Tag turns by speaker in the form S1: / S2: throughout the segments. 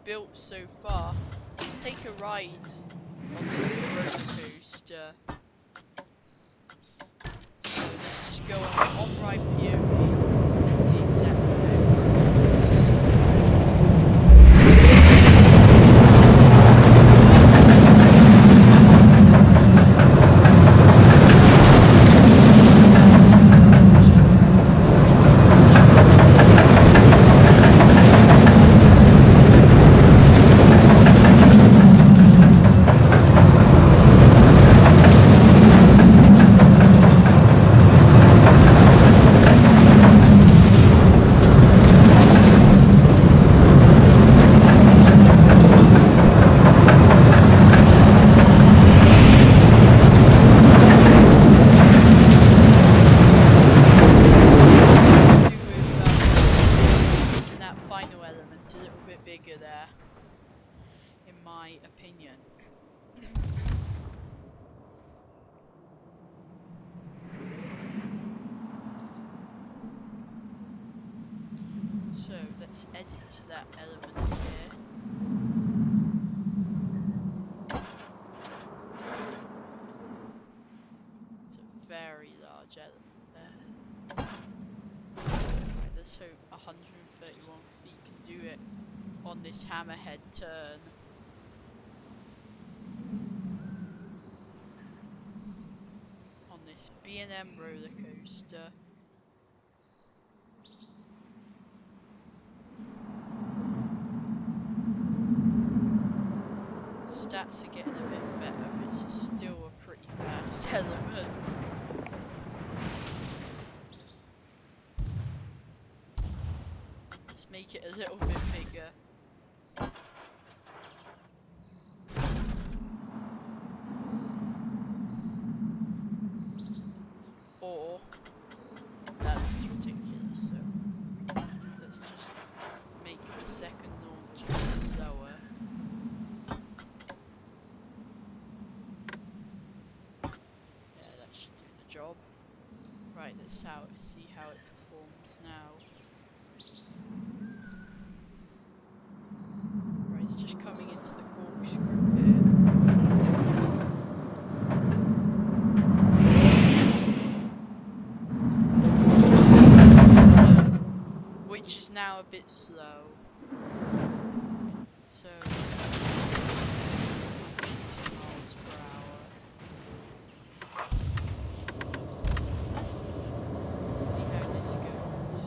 S1: built so far. Let's take a ride on this roller coaster. So let's just go on ride POV and see exactly how there, in my opinion. So let's edit that element here. It's a very large element there. Right, let's hope 131 feet can do it on this hammerhead turn. On this B&M roller coaster. Stats are getting a bit better, but it's still a pretty fast element. Let's make it a little bit bigger. Or that looks ridiculous, so let's just make the second launch a bit slower. Yeah, that should do the job. Right, let's see how it performs now. Right, it's just coming into the corkscrew here. Which is now a bit slow. So 80 miles per hour. See how this goes.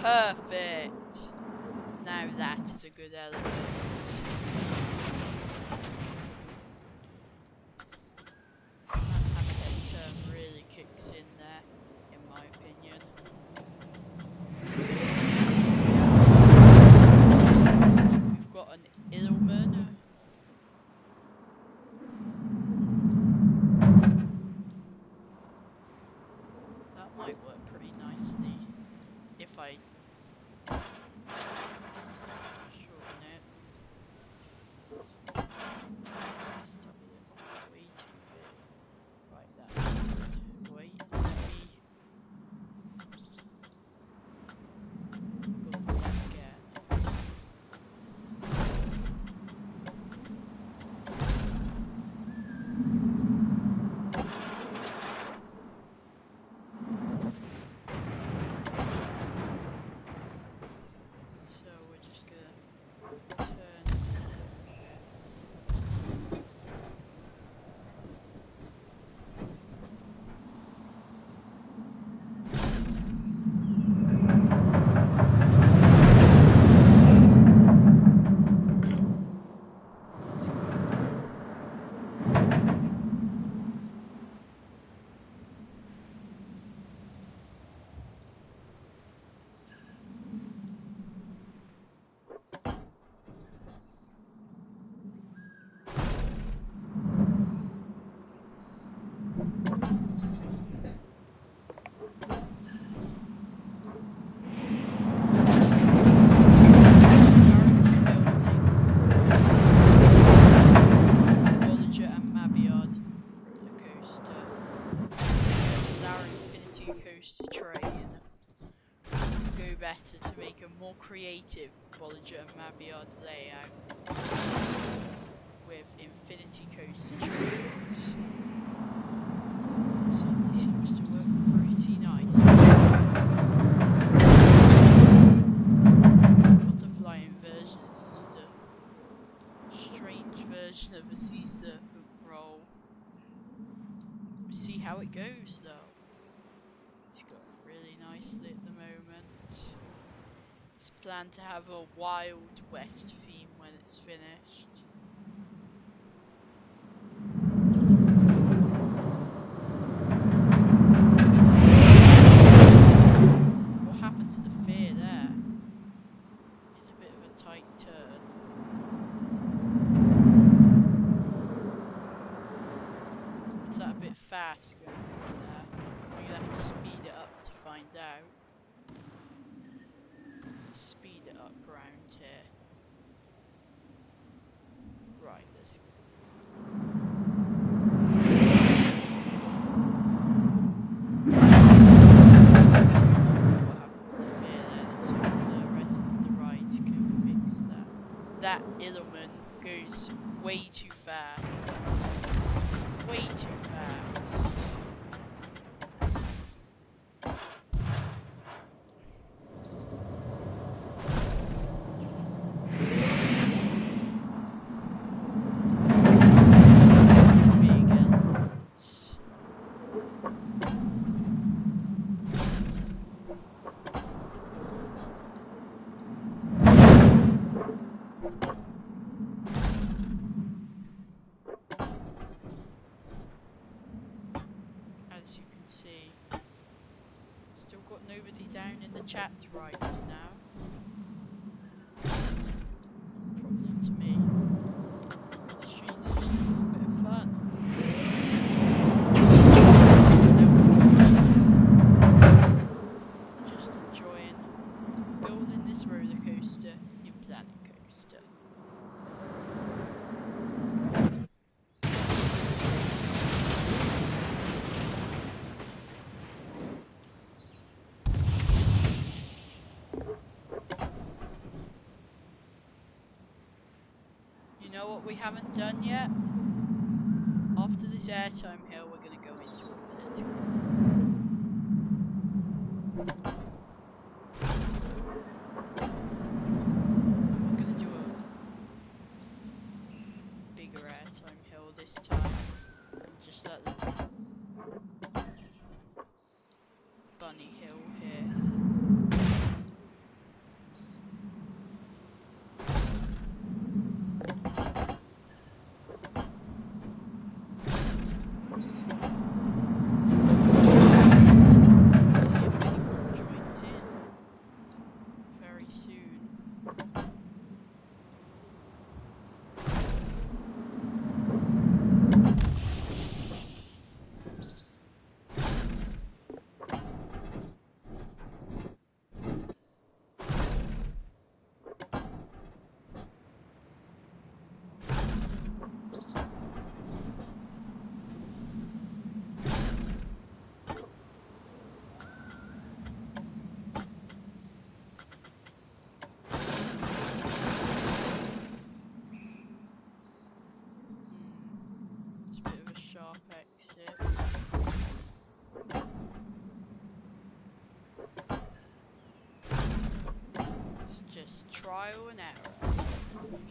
S1: Perfect! Now that is a good element. That hammerhead turn really kicks in there, in my opinion. We've got an Illman. That might work pretty nicely if I shorten it. Infinity Coaster train go better to make a more creative Bollinger and Mabiard layout with Infinity Coaster trains. Certainly seems to work pretty nice. Butterfly inversion is just a strange version of a sea serpent roll. See how it goes though. It's going really nicely at the moment. It's planned to have a Wild West theme when it's finished. What happened to the fear there? It's a bit of a tight turn. Is that a bit fast going through there? You'll have to speed it up to find out. Speed it up around here. Right, let's go. What happened to the fear there? Let's hope the rest of the ride can fix that. That Illumin goes way too fast. Way too fast. As you can see, still got nobody down in the chat right now. Problem to me. The streets are just a bit of fun. Just enjoying building this roller coaster in Planet Coaster. You know what we haven't done yet? After this airtime hill, we're going to go into a vertical. We're going to do a bigger airtime hill this time. And just that little bunny hill here. Exit. It's just trial and error.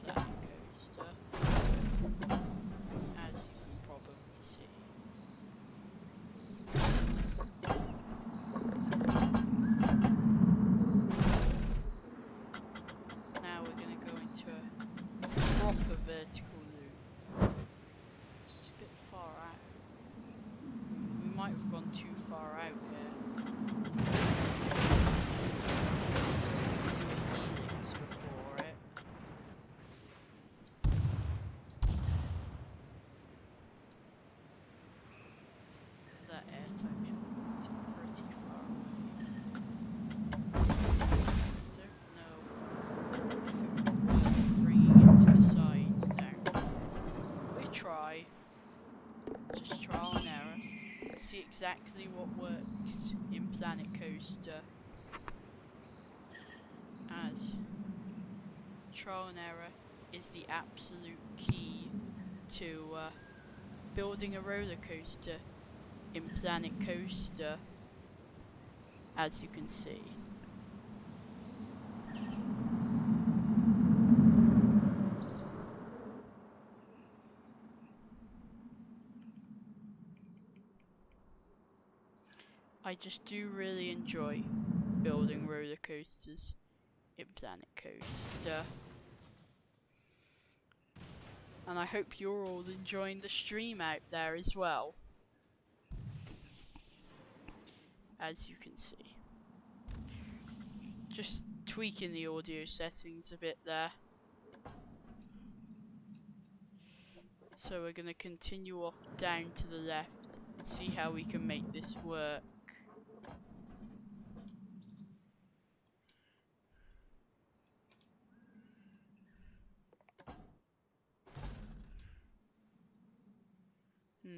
S1: Planet Coaster, as you can probably see. Now we're going to go into a proper vertical loop. It's a bit far out. We might have gone too far out here. Do a helix before it. That airtime is pretty far away. Don't know if it would work bringing it to the sides down. We try. Just trial and error. See exactly what works in Planet Coaster, as trial and error is the absolute key to building a roller coaster in Planet Coaster, as you can see. I just do really enjoy building roller coasters in Planet Coaster. And I hope you're all enjoying the stream out there as well, as you can see. Just tweaking the audio settings a bit there. So we're going to continue off down to the left and see how we can make this work.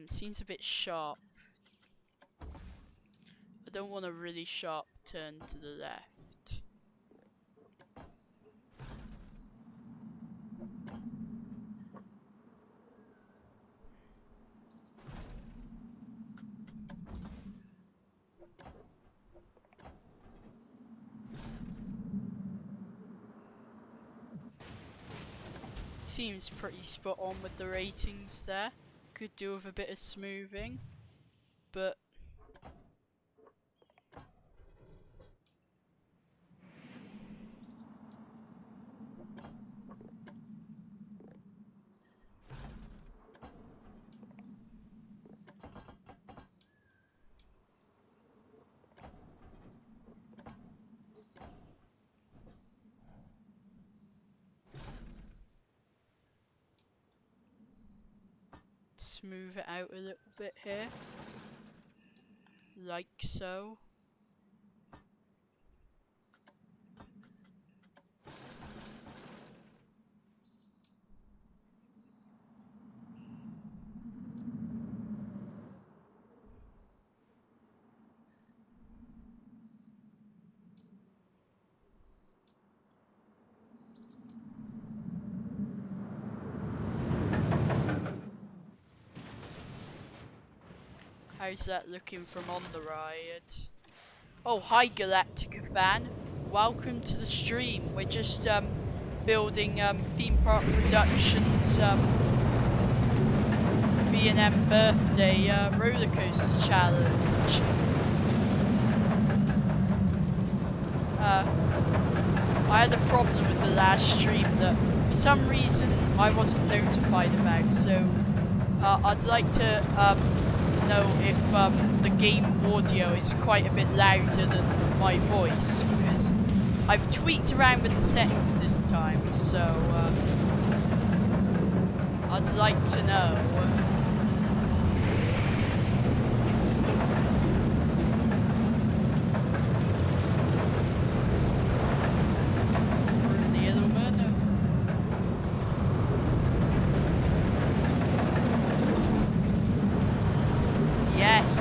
S1: Seems a bit sharp. I don't want a really sharp turn to the left. Seems pretty spot on with the ratings there. Could do with a bit of smoothing, but smooth it out a little bit here, like so. How's that looking from on the ride? Oh, hi Galactica fan. Welcome to the stream. We're just building Theme Park Productions B&M birthday roller coaster challenge. I had a problem with the last stream that for some reason I wasn't notified about, so I'd like to know if the game audio is quite a bit louder than my voice, because I've tweaked around with the settings this time, so I'd like to know.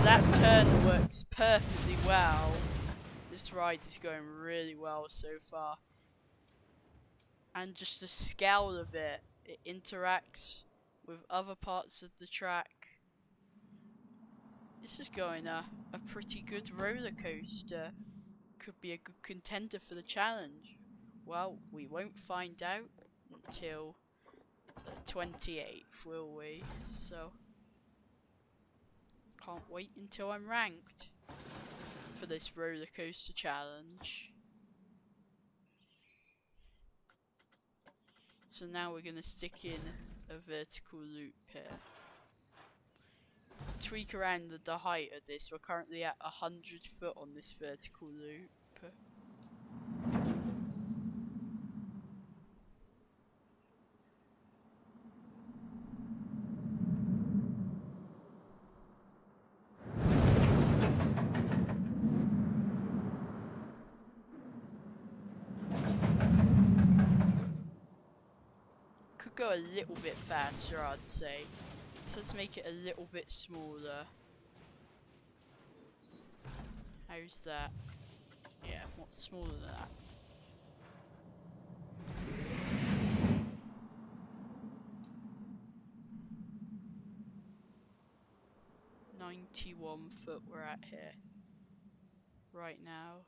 S1: That turn works perfectly well. This ride is going really well so far. And just the scale of it, it interacts with other parts of the track. This is going a pretty good roller coaster. Could be a good contender for the challenge. Well, we won't find out until the 28th, will we? So can't wait until I'm ranked for this roller coaster challenge. So now we're going to stick in a vertical loop here. Tweak around the height of this. We're currently at 100 foot on this vertical loop. Could go a little bit faster, I'd say. So let's make it a little bit smaller. How's that? Yeah, smaller than that. £91 we're at here. Right now.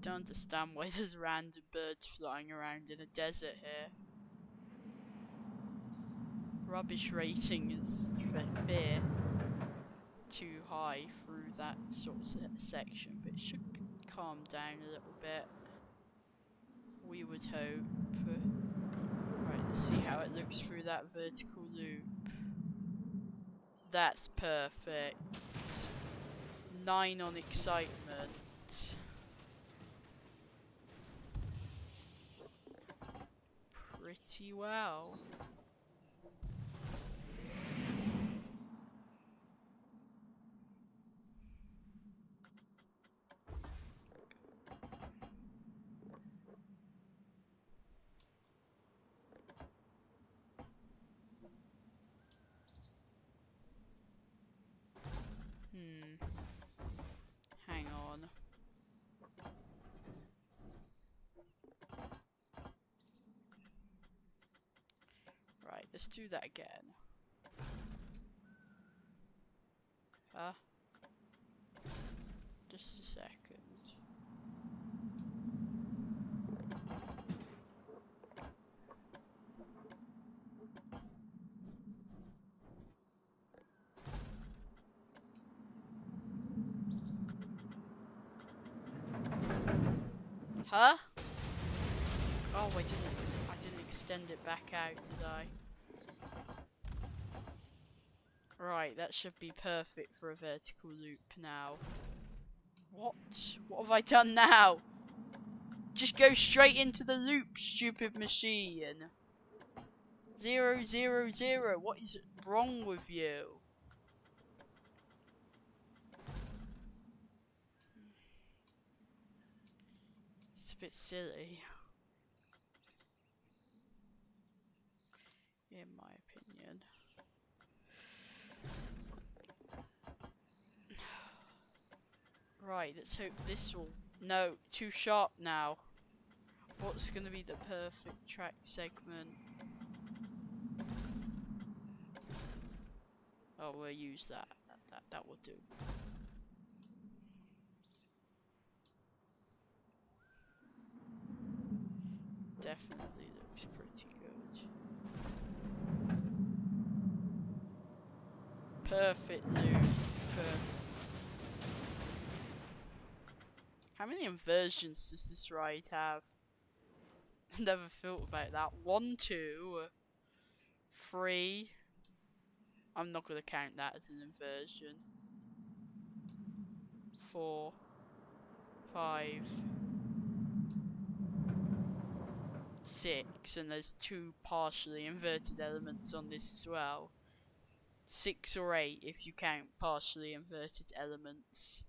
S1: Don't understand why there's random birds flying around in a desert here. Rubbish rating is for fear too high through that sort of section, but it should calm down a little bit. We would hope. Right, let's see how it looks through that vertical loop. That's perfect. 9 on excitement. Pretty well. Hang on. Right, let's do that again. Huh? Just a second. Huh? Oh, I didn't extend it back out, did I? Right, that should be perfect for a vertical loop now. What? What have I done now? Just go straight into the loop, stupid machine. 0, 0, 0. What is wrong with you? It's a bit silly, in my opinion. Right, let's hope this will... No, too sharp now. What's going to be the perfect track segment? Oh, we'll use that. That will do. Definitely looks pretty good. Perfect loop. How many inversions does this ride have? Never thought about that. 1, 2, 3. I'm not gonna count that as an inversion. 4, 5, 6, and there's 2 partially inverted elements on this as well. 6 or 8 if you count partially inverted elements.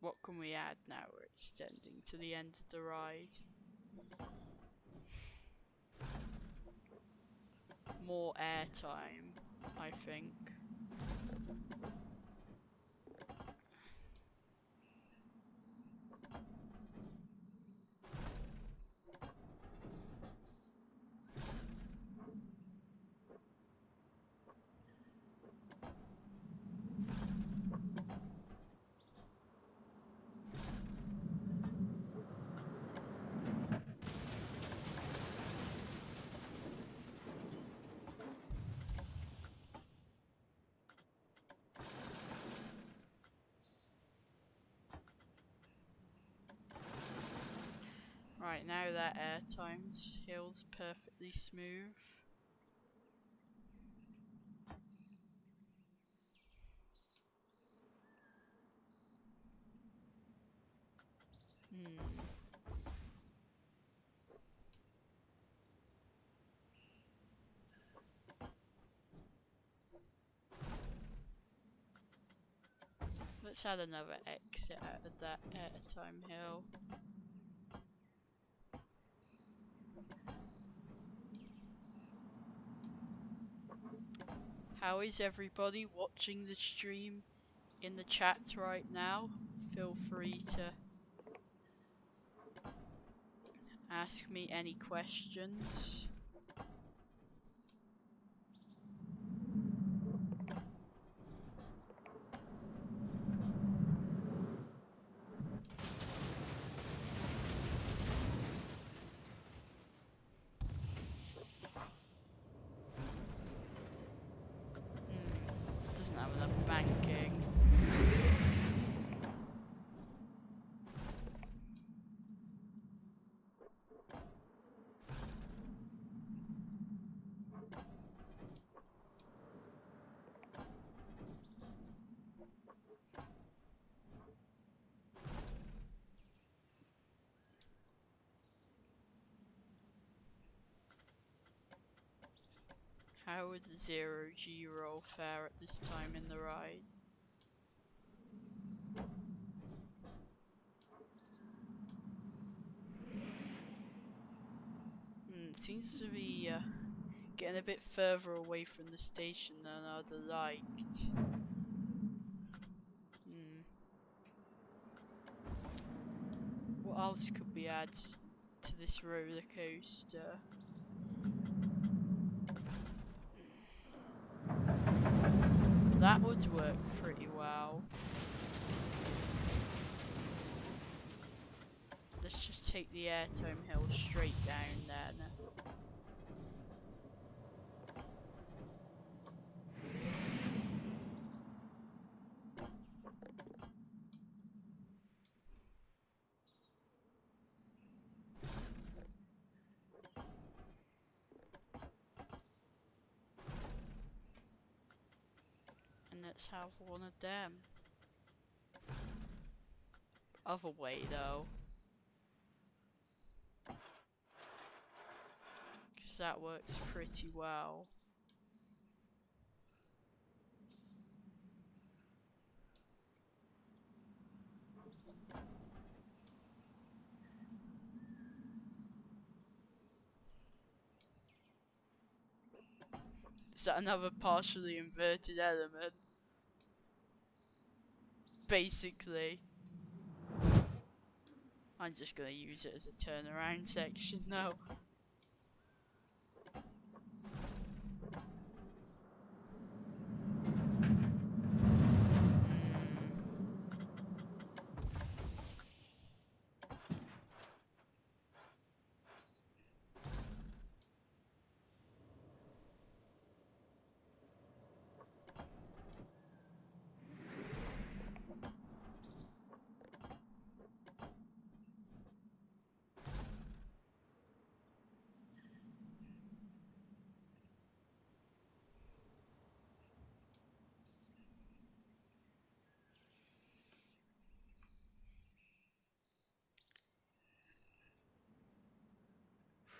S1: What can we add now we're extending to the end of the ride? More airtime, I think. Right, now that airtime's hill's perfectly smooth. Let's add another exit out of that airtime hill. How is everybody watching the stream in the chat right now? Feel free to ask me any questions. Doesn't have enough banking. How would the 0G roll fare at this time in the ride? Seems to be getting a bit further away from the station than I'd have liked. What else could we add to this roller coaster? That would work pretty well. Let's just take the airtime hill straight down then. And let's have one of them. Other way though. Because that works pretty well. Is that another partially inverted element? Basically. I'm just gonna use it as a turnaround section now.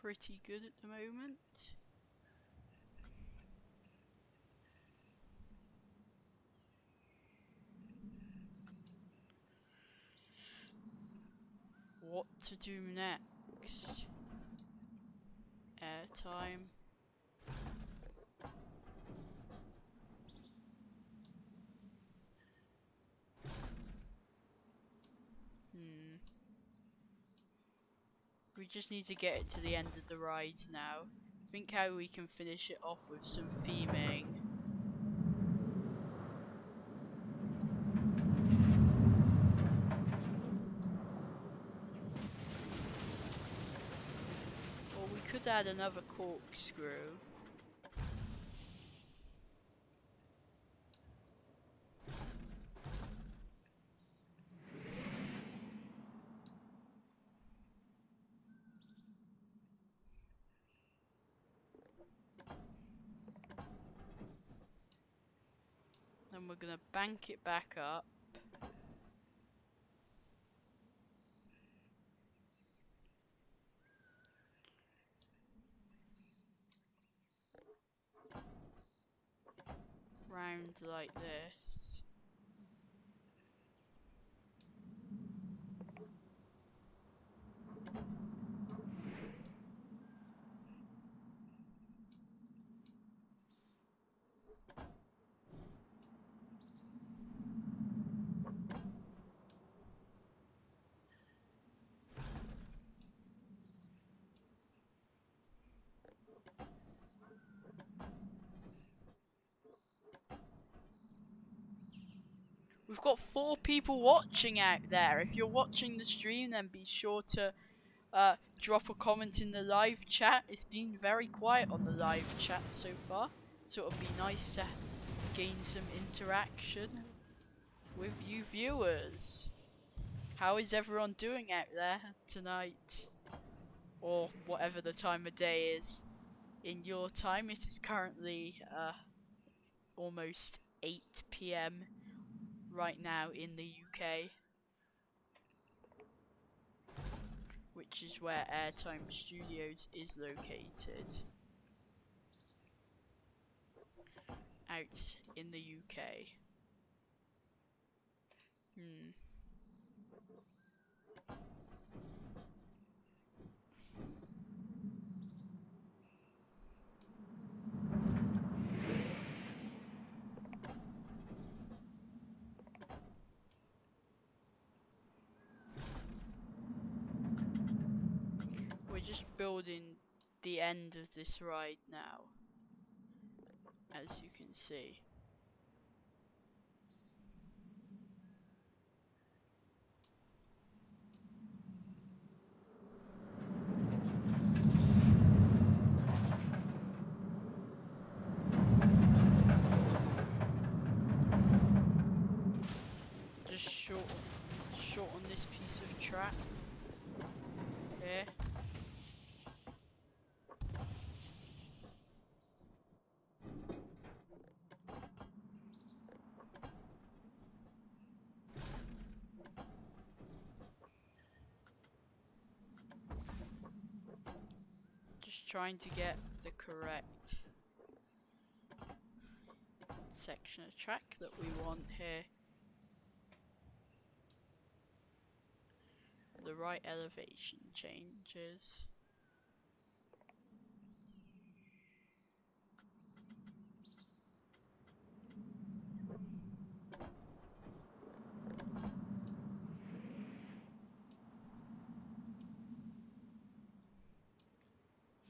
S1: Pretty good at the moment. What to do next? Airtime. We just need to get it to the end of the ride now. Think how we can finish it off with some theming. Or we could add another corkscrew. Then we're gonna bank it back up. Round like this. got 4 people watching out there. If you're watching the stream, then be sure to drop a comment in the live chat. It's been very quiet on the live chat so far, so it'll be nice to gain some interaction with you viewers. How is everyone doing out there tonight? Or whatever the time of day is. In your time, it is currently almost 8 PM right now in the UK, which is where Airtime Studios is located, out in the UK. We're just building the end of this ride now, as you can see. Just short on this piece of track here. Just trying to get the correct section of track that we want here. The right elevation changes.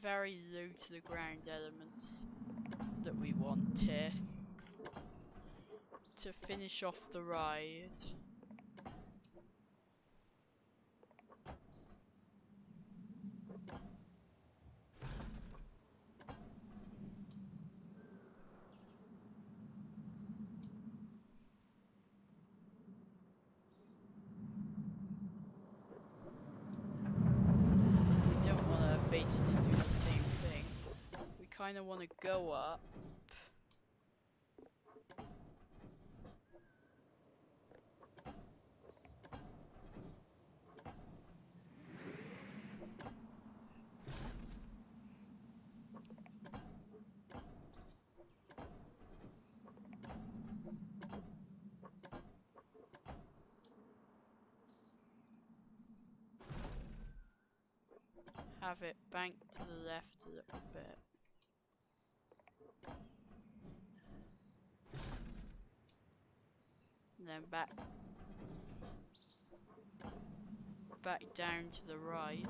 S1: Very low to the ground elements that we want here to finish off the ride. We don't want to basically do the same thing. We kind of want to go up. Have it bank to the left a little bit. And then back down to the right.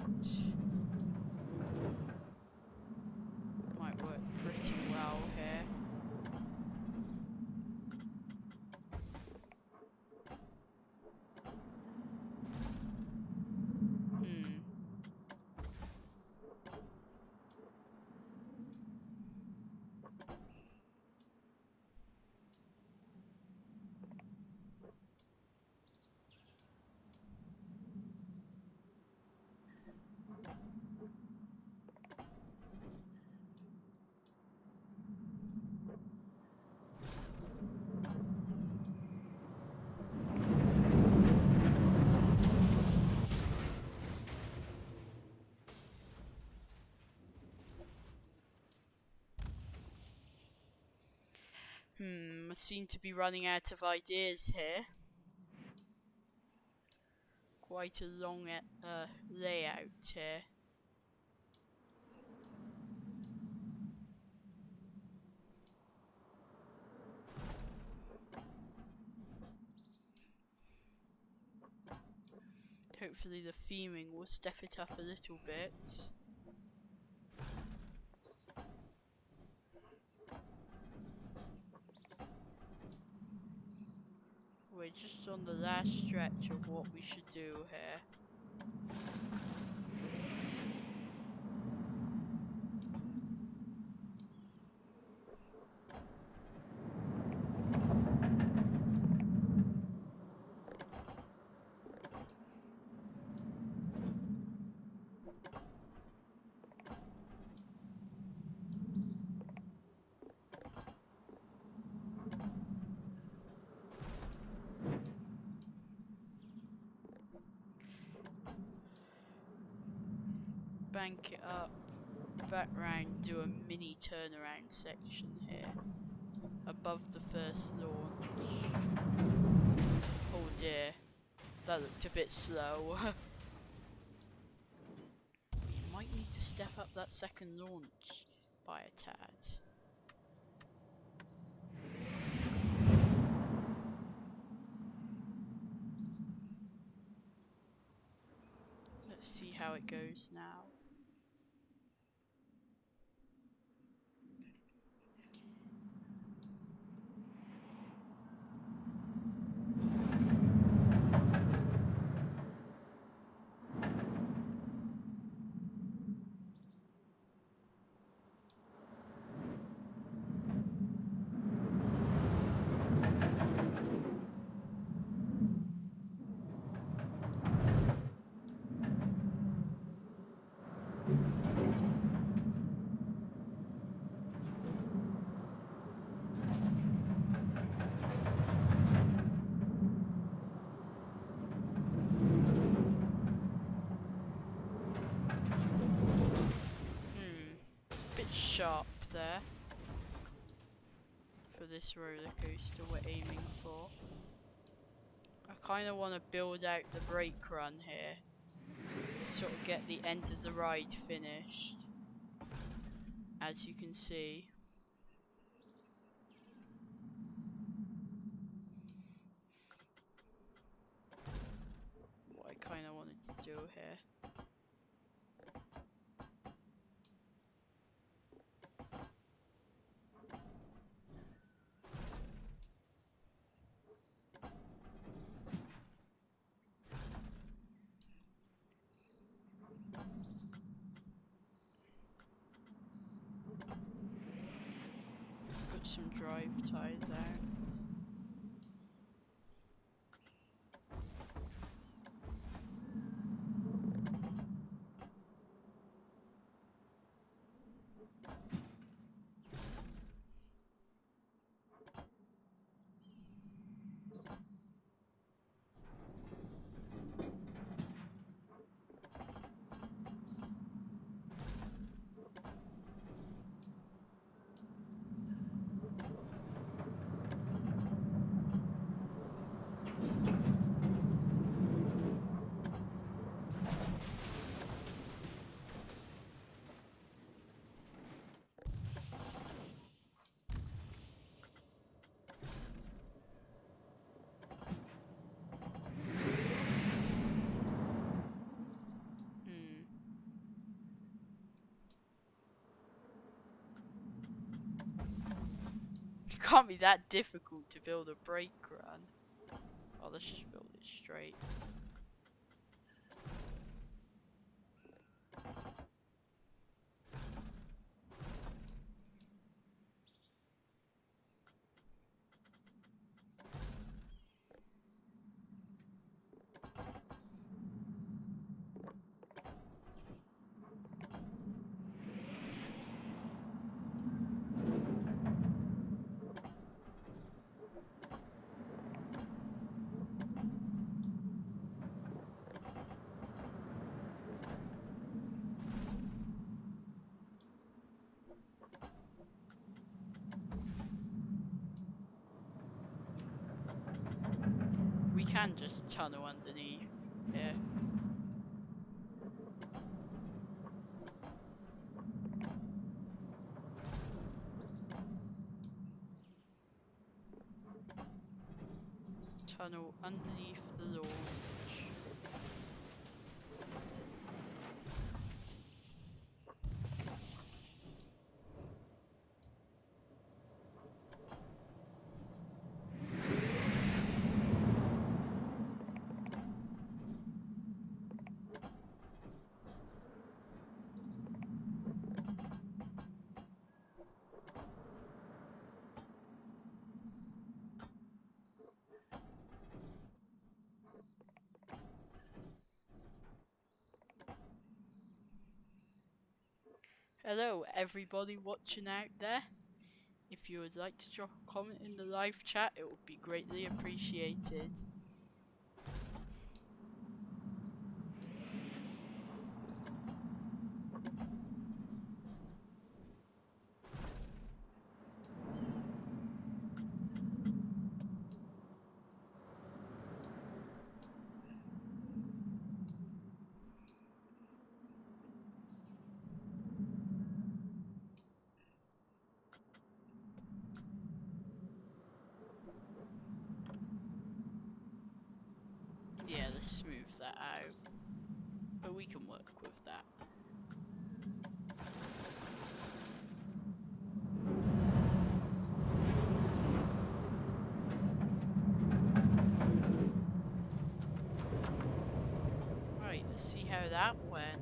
S1: Might work pretty well here. I seem to be running out of ideas here. Quite a long layout here. Hopefully the theming will step it up a little bit. We're just on the last stretch of what we should do here. Bank it up, back round, do a mini turnaround section here, above the first launch. Oh dear, that looked a bit slow. We might need to step up that second launch by a tad. Let's see how it goes now. Bit sharp there for this roller coaster we're aiming for. I kind of want to build out the brake run here, sort of get the end of the ride finished, as you can see. What I kind of wanted to do here. Put some drive ties out. It can't be that difficult to build a brake run. Oh, let's just build it straight. We can just tunnel underneath here. Tunnel underneath the launch. Hello, everybody watching out there. If you would like to drop a comment in the live chat, it would be greatly appreciated. Yeah, let's smooth that out. But we can work with that. Right, let's see how that went.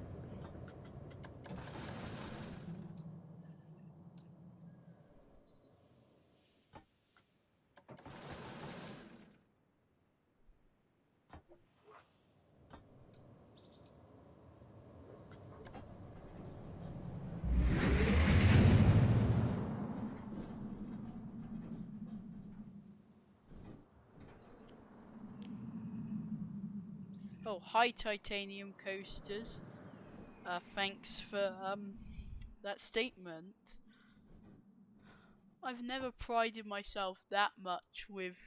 S1: Oh, hi titanium coasters. Thanks for that statement. I've never prided myself that much with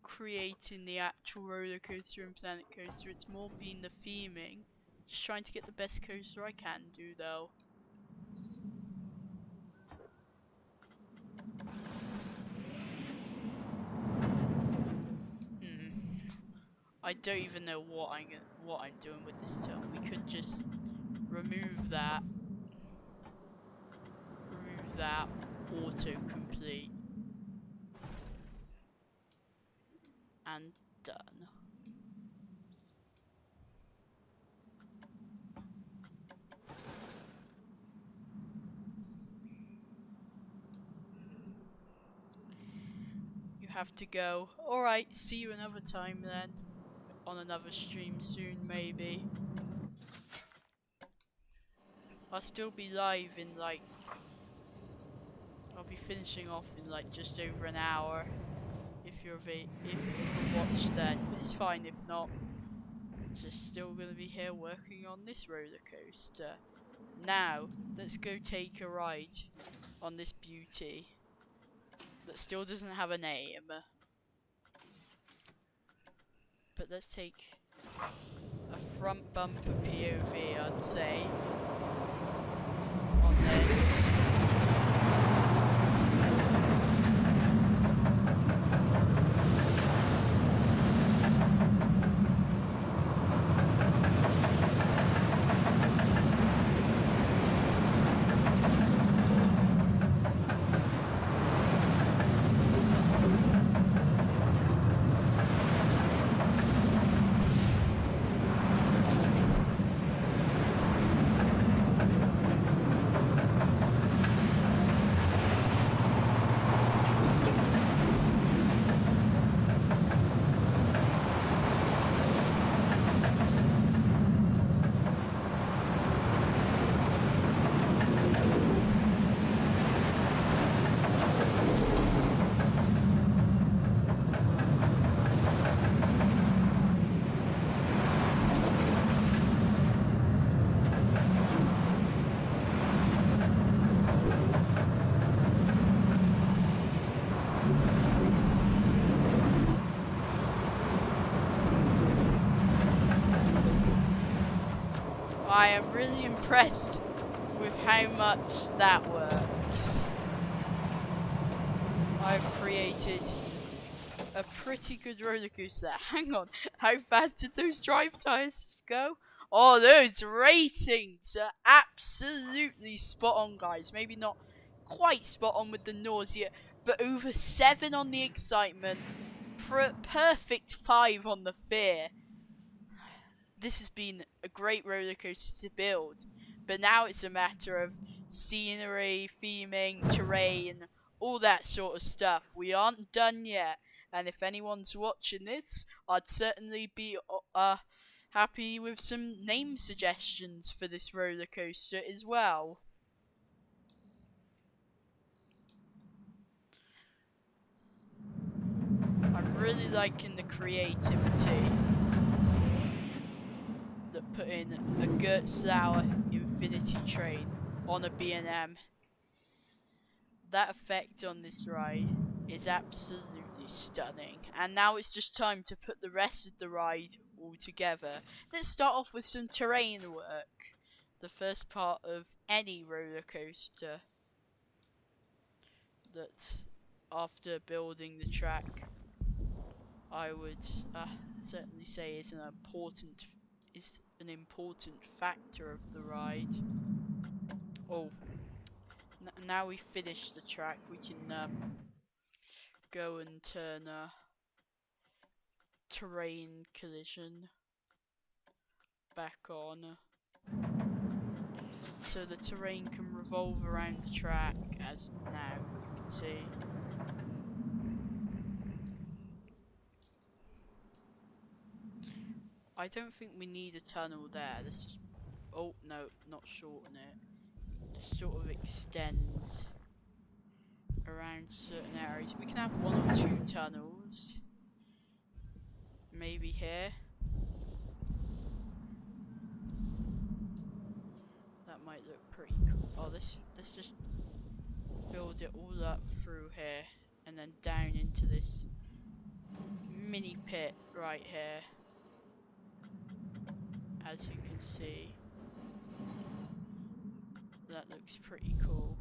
S1: creating the actual roller coaster and Planet Coaster. It's more been the theming. Just trying to get the best coaster I can do though. I don't even know what I'm doing with this turn. We could just remove that, autocomplete, and done. You have to go. Alright, see you another time then. On another stream soon, maybe. I'll still be live in like... I'll be finishing off in like just over an hour. If you can watch then. But it's fine if not. Just still gonna be here working on this roller coaster. Now, let's go take a ride on this beauty that still doesn't have a name. But let's take a front bumper POV, I'd say, on this. I am really impressed with how much that works. I've created a pretty good roller coaster. Hang on, how fast did those drive tires go? Oh, those ratings are absolutely spot on, guys. Maybe not quite spot on with the nausea, but over 7 on the excitement, perfect 5 on the fear. This has been a great roller coaster to build, but now it's a matter of scenery, theming, terrain, all that sort of stuff. We aren't done yet, and if anyone's watching this, I'd certainly be happy with some name suggestions for this roller coaster as well. really liking the creativity that put in a Gerstlauer Infinity Train on a B&M. That effect on this ride is absolutely stunning. And now it's just time to put the rest of the ride all together. Let's start off with some terrain work. The first part of any roller coaster that, after building the track, I would certainly say is an important factor of the ride. Oh, now we finished the track, we can go and turn a terrain collision back on, so the terrain can revolve around the track, as now you can see. I don't think we need a tunnel there. Let's just, oh no, not shorten it. Just sort of extends around certain areas. We can have 1 or 2 tunnels. Maybe here. That might look pretty cool. Oh, let's just build it all up through here and then down into this mini pit right here. As you can see, that looks pretty cool.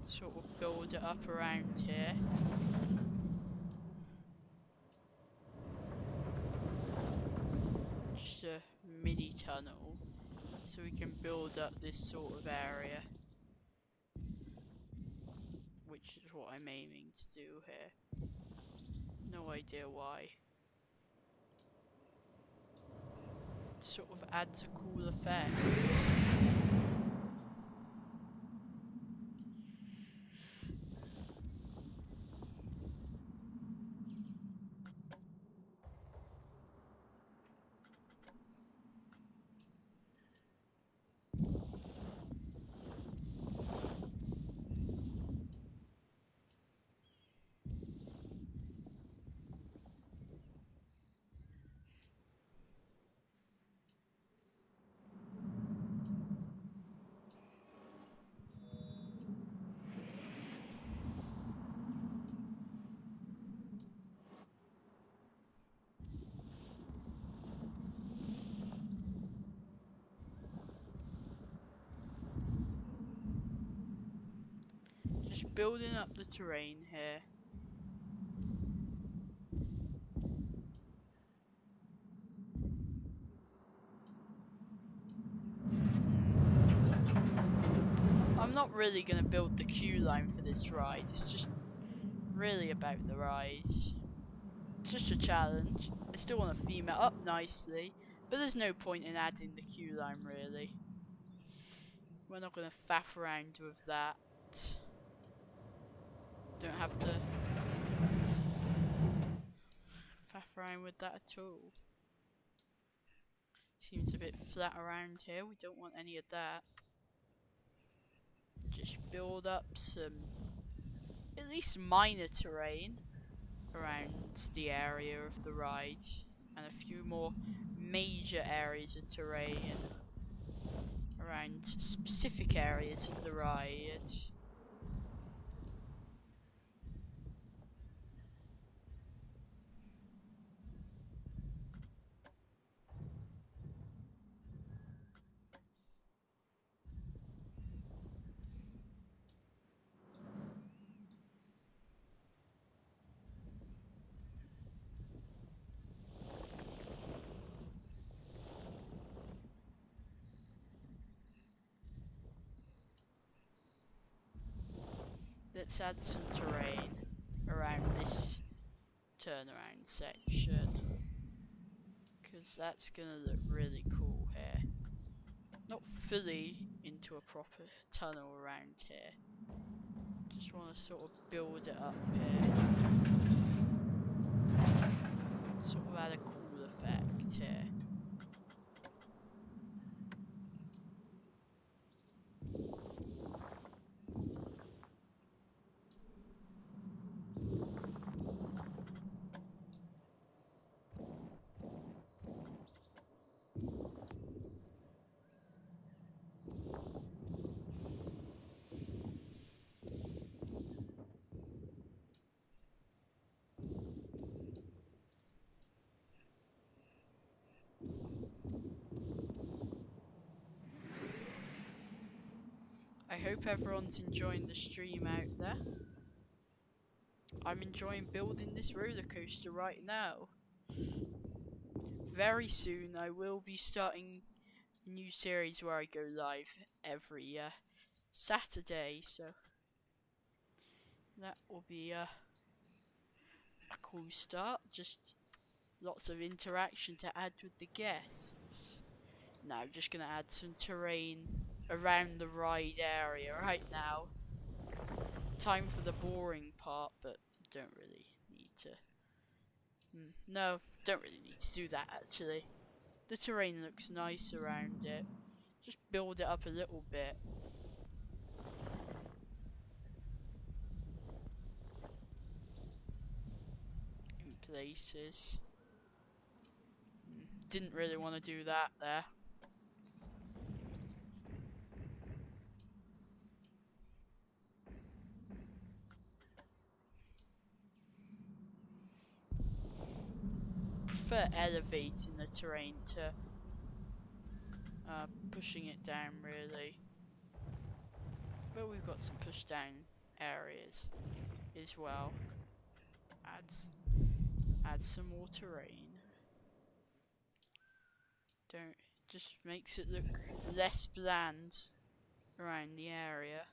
S1: Sort of build it up around here. Just a mini tunnel, so we can build up this sort of area, which is what I'm aiming to do here. No idea why. It sort of adds a cool effect. Just building up the terrain here. I'm not really going to build the queue line for this ride. It's just really about the ride. It's just a challenge. I still want to theme it up nicely, but there's no point in adding the queue line really. We're not going to faff around with that. Don't have to faff around with that at all. Seems a bit flat around here. We don't want any of that. Just build up some, at least minor terrain around the area of the ride, and a few more major areas of terrain around specific areas of the ride. Let's add some terrain around this turnaround section, because that's gonna look really cool here. Not fully into a proper tunnel around here. Just want to sort of build it up here. Sort of add a cool effect here. I hope everyone's enjoying the stream out there. I'm enjoying building this roller coaster right now. Very soon I will be starting a new series where I go live every Saturday, so that will be a cool start. Just lots of interaction to add with the guests. Now I'm just gonna add some terrain around the ride area right now. Time for the boring part, but don't really need to. No, don't really need to do that actually. The terrain looks nice around it. Just build it up a little bit. In places. Didn't really want to do that there. Prefer elevating the terrain to pushing it down really. But we've got some push down areas as well. Add some more terrain. Just makes it look less bland around the area.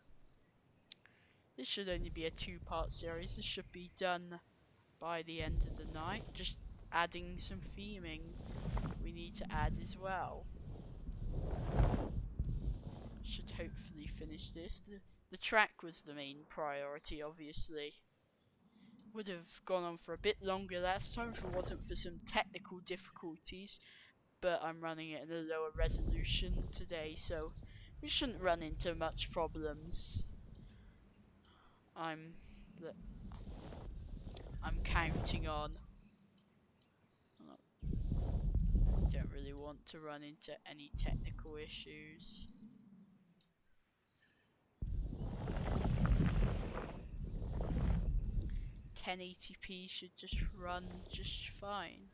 S1: This should only be a 2-part series. This should be done by the end of the night. Just adding some theming we need to add as well. Should hopefully finish this. The track was the main priority, obviously. Would have gone on for a bit longer last time if it wasn't for some technical difficulties, but I'm running it in a lower resolution today, so we shouldn't run into much problems. I'm counting on. Don't really want to run into any technical issues. 1080p should just run just fine.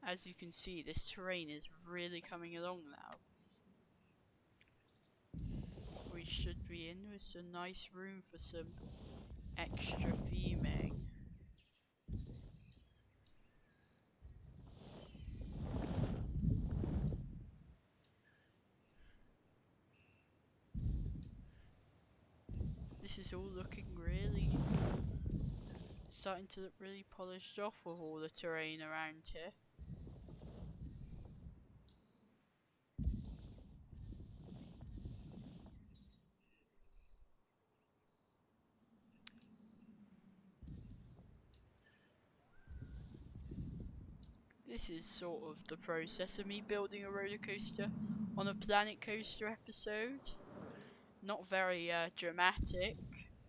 S1: As you can see, this terrain is really coming along now. We should be in with some nice room for some extra theming. This is all looking really, starting to look really polished off with all the terrain around here. This is sort of the process of me building a roller coaster on a Planet Coaster episode. Not very dramatic.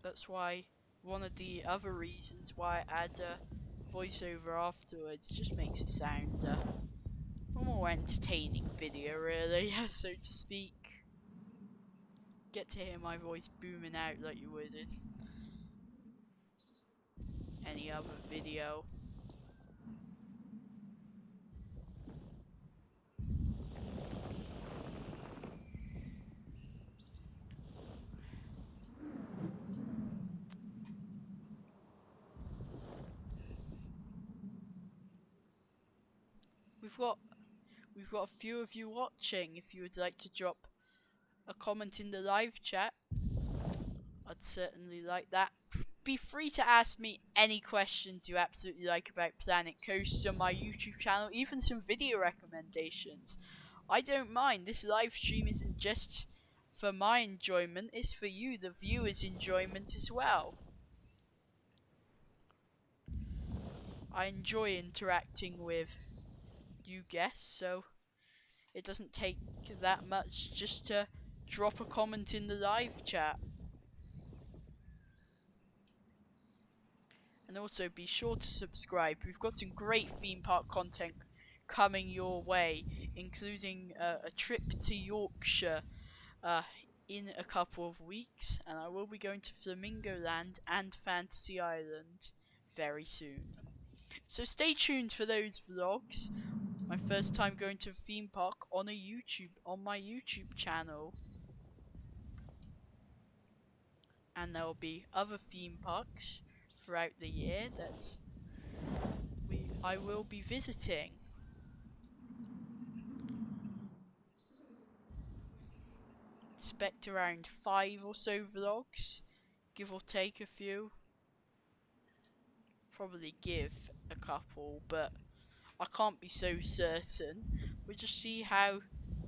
S1: That's why one of the other reasons why I add a voiceover afterwards just makes it sound a more entertaining video, really, so to speak. Get to hear my voice booming out like you would in any other video. We've got a few of you watching. If you would like to drop a comment in the live chat, I'd certainly like that. Be free to ask me any questions you absolutely like about Planet Coaster on my YouTube channel, even some video recommendations. I don't mind. This live stream isn't just for my enjoyment, it's for you, the viewers' enjoyment as well. I enjoy interacting with you guests, so it doesn't take that much just to drop a comment in the live chat. And also be sure to subscribe. We've got some great theme park content coming your way, including a trip to Yorkshire in a couple of weeks, and I will be going to Flamingo Land and Fantasy Island very soon. So stay tuned for those vlogs. My first time going to a theme park on my YouTube channel. And there will be other theme parks throughout the year that I will be visiting. Expect around 5 or so vlogs, give or take a few. Probably give a couple, but I can't be so certain. We'll just see how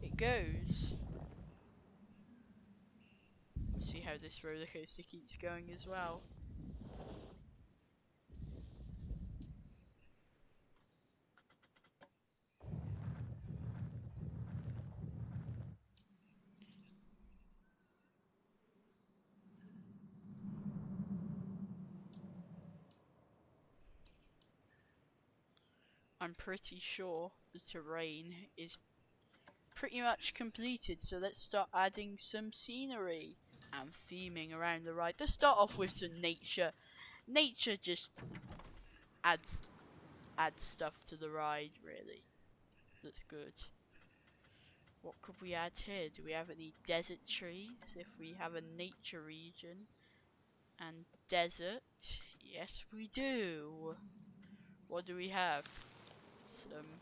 S1: it goes. We'll see how this roller coaster keeps going as well. I'm pretty sure the terrain is pretty much completed, so let's start adding some scenery and theming around the ride. Let's start off with some nature. Nature just adds stuff to the ride, really. That's good. What could we add here? Do we have any desert trees? If we have a nature region and desert, yes we do. What do we have? Some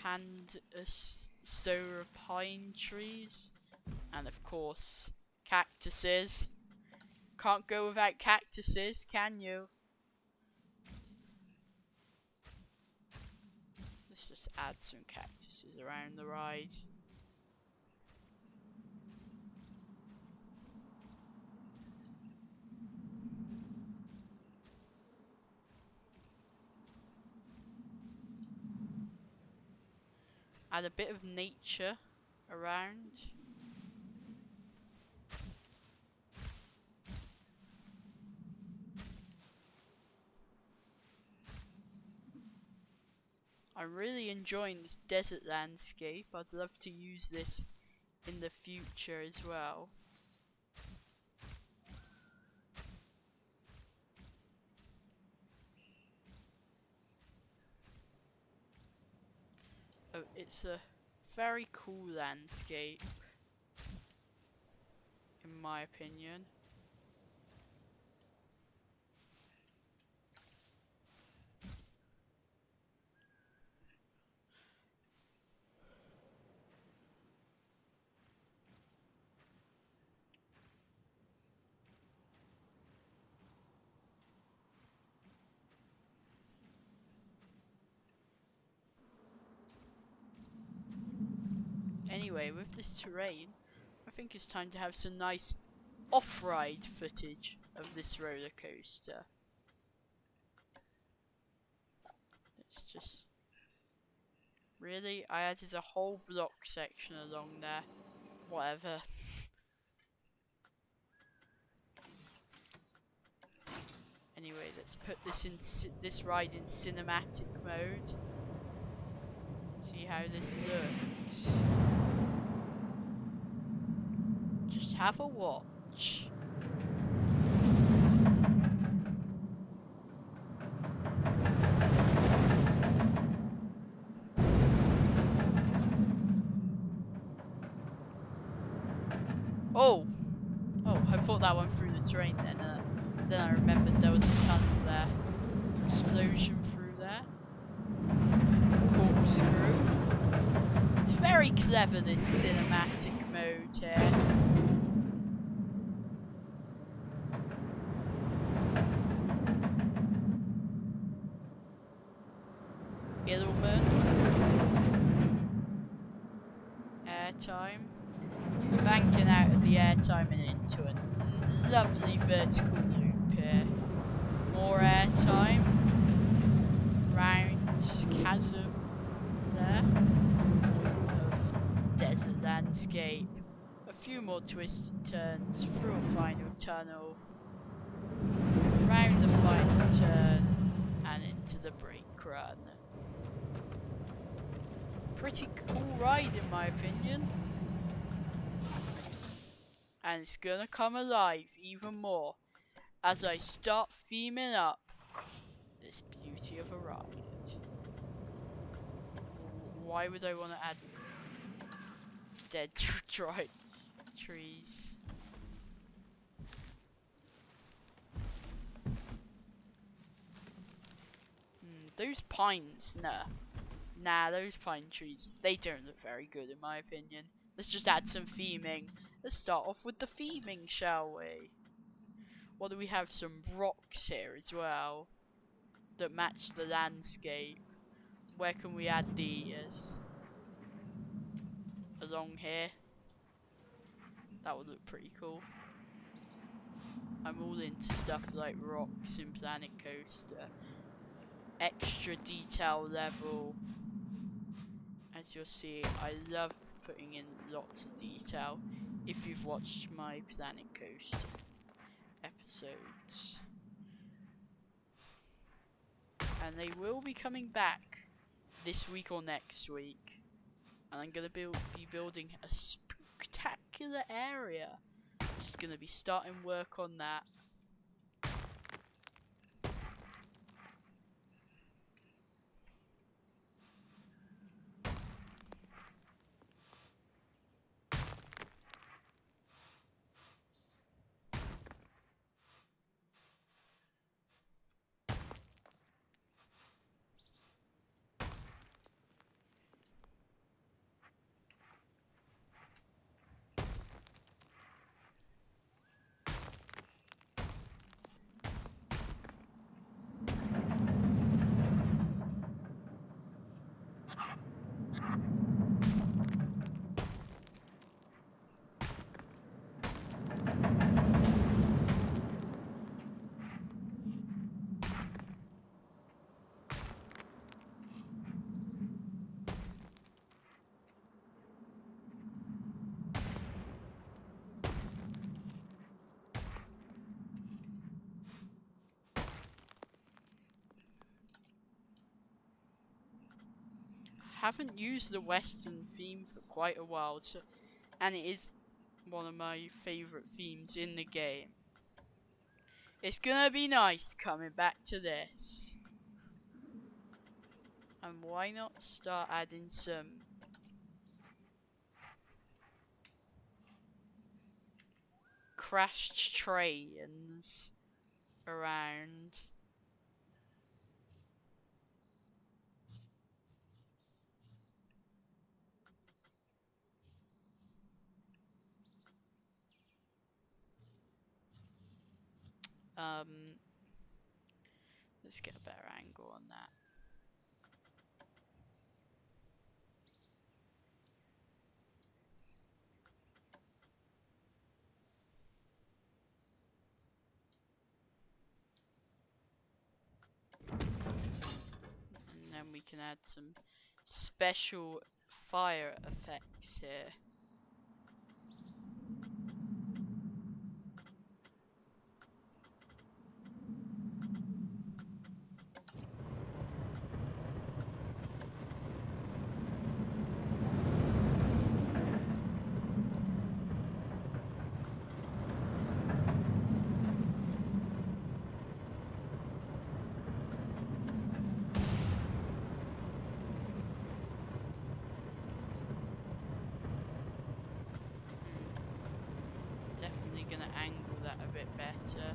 S1: Pandasora pine trees, and of course cactuses. Can't go without cactuses, can you? Let's just add some cactuses around the ride. Add a bit of nature around. I'm really enjoying this desert landscape. I'd love to use this in the future as well. Oh, it's a very cool landscape, in my opinion. Anyway, with this terrain, I think it's time to have some nice off-ride footage of this roller coaster. Let's just... Really? I added a whole block section along there. Whatever. Anyway, let's put this in this ride in cinematic mode. See how this looks. Just have a watch. Oh! Oh, I thought that went through the terrain then. Then I remembered there was a tunnel there. Explosion through there. Corkscrew. It's very clever, this cinematic mode here. Edelman. Airtime. Banking out of the airtime and into a lovely vertical loop here. More airtime. Round chasm there of desert landscape. A few more twisted turns through a final tunnel. Round the final turn and into the brake run. pretty cool ride in my opinion. And it's gonna come alive even more as I start theming up this beauty of a ride. Why would I want to add dead dry trees? Those pines, nah, those pine trees, they don't look very good in my opinion. Let's just add some theming. Let's start off with the theming, shall we? What do we have? Some rocks here as well that match the landscape. Where can we add these? Along here. That would look pretty cool. I'm all into stuff like rocks in Planet Coaster. Extra detail level. As you'll see, I love putting in lots of detail if you've watched my Planet Coaster episodes. And they will be coming back this week or next week. And I'm going to be building a spectacular area. Just going to be starting work on that. Haven't used the Western theme for quite a while, and it is one of my favourite themes in the game. It's gonna be nice coming back to this. And why not start adding some crashed trains around? Let's get a better angle on that. And then we can add some special fire effects here. Definitely gonna angle that a bit better.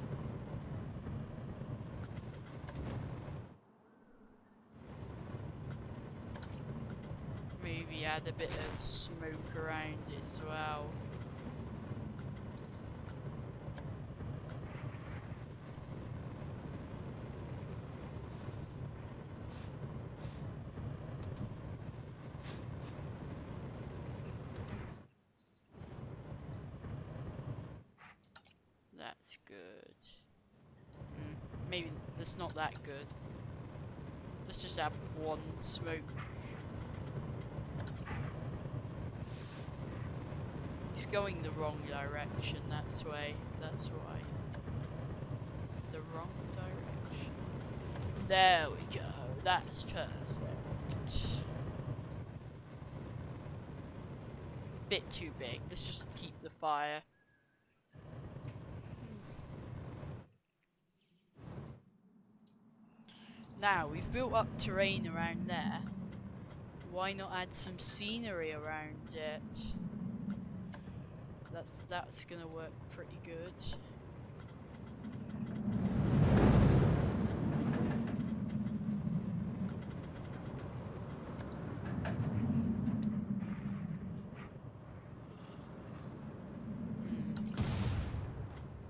S1: Maybe add a bit of smoke around it as well. That's good. Maybe that's not that good. Let's just have one smoke. It's going the wrong direction, that's why. The wrong direction. There we go, that's perfect. Bit too big. Let's just keep the fire. Now, we've built up terrain around there. Why not add some scenery around it? That's gonna work pretty good.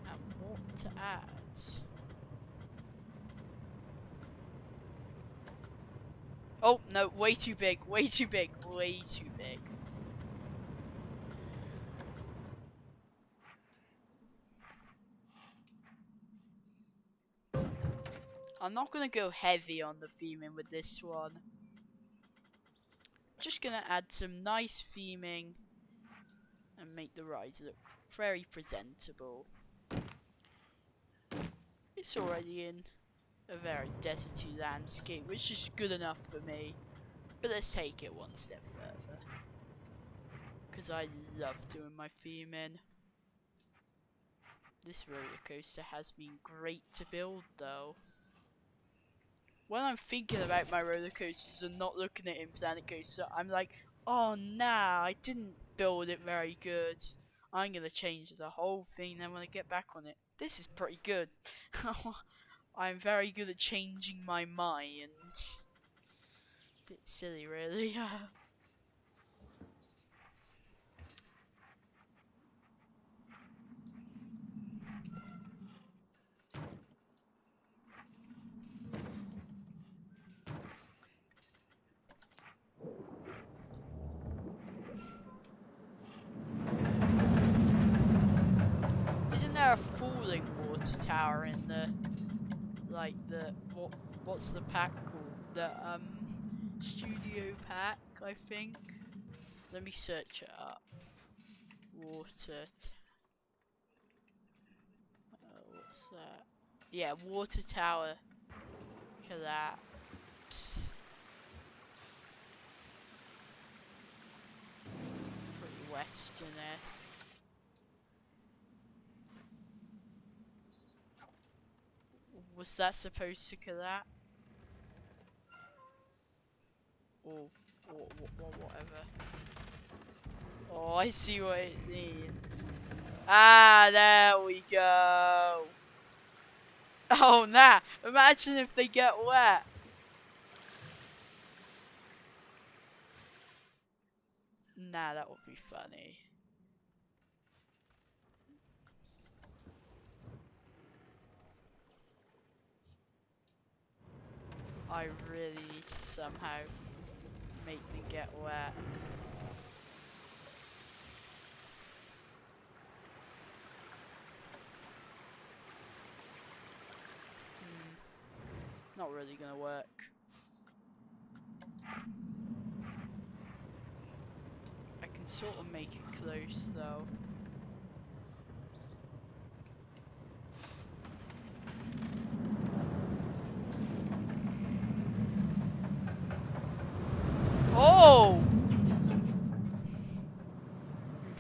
S1: And what to add? Oh, no, way too big, way too big, way too big. I'm not gonna go heavy on the theming with this one. Just gonna add some nice theming and make the ride look very presentable. It's already in a very deserty landscape, which is good enough for me. But let's take it one step further. Because I love doing my theming. This roller coaster has been great to build though. When I'm thinking about my roller coasters and not looking at it in Planet Coaster, I'm like, oh nah, I didn't build it very good. I'm gonna change the whole thing then when I get back on it. This is pretty good. I'm very good at changing my mind. Bit silly really. Isn't there a falling water tower in the, like the, what's the pack called? The studio pack, I think. Let me search it up. Water. What's that? Yeah, water tower collapse. Pretty western-esque. Was that supposed to collapse? Or whatever. Oh, I see what it needs. Ah, there we go. Oh, nah. Imagine if they get wet. Nah, that would be funny. I really need to somehow make them get wet. Not really gonna work. I can sort of make it close though. Oh!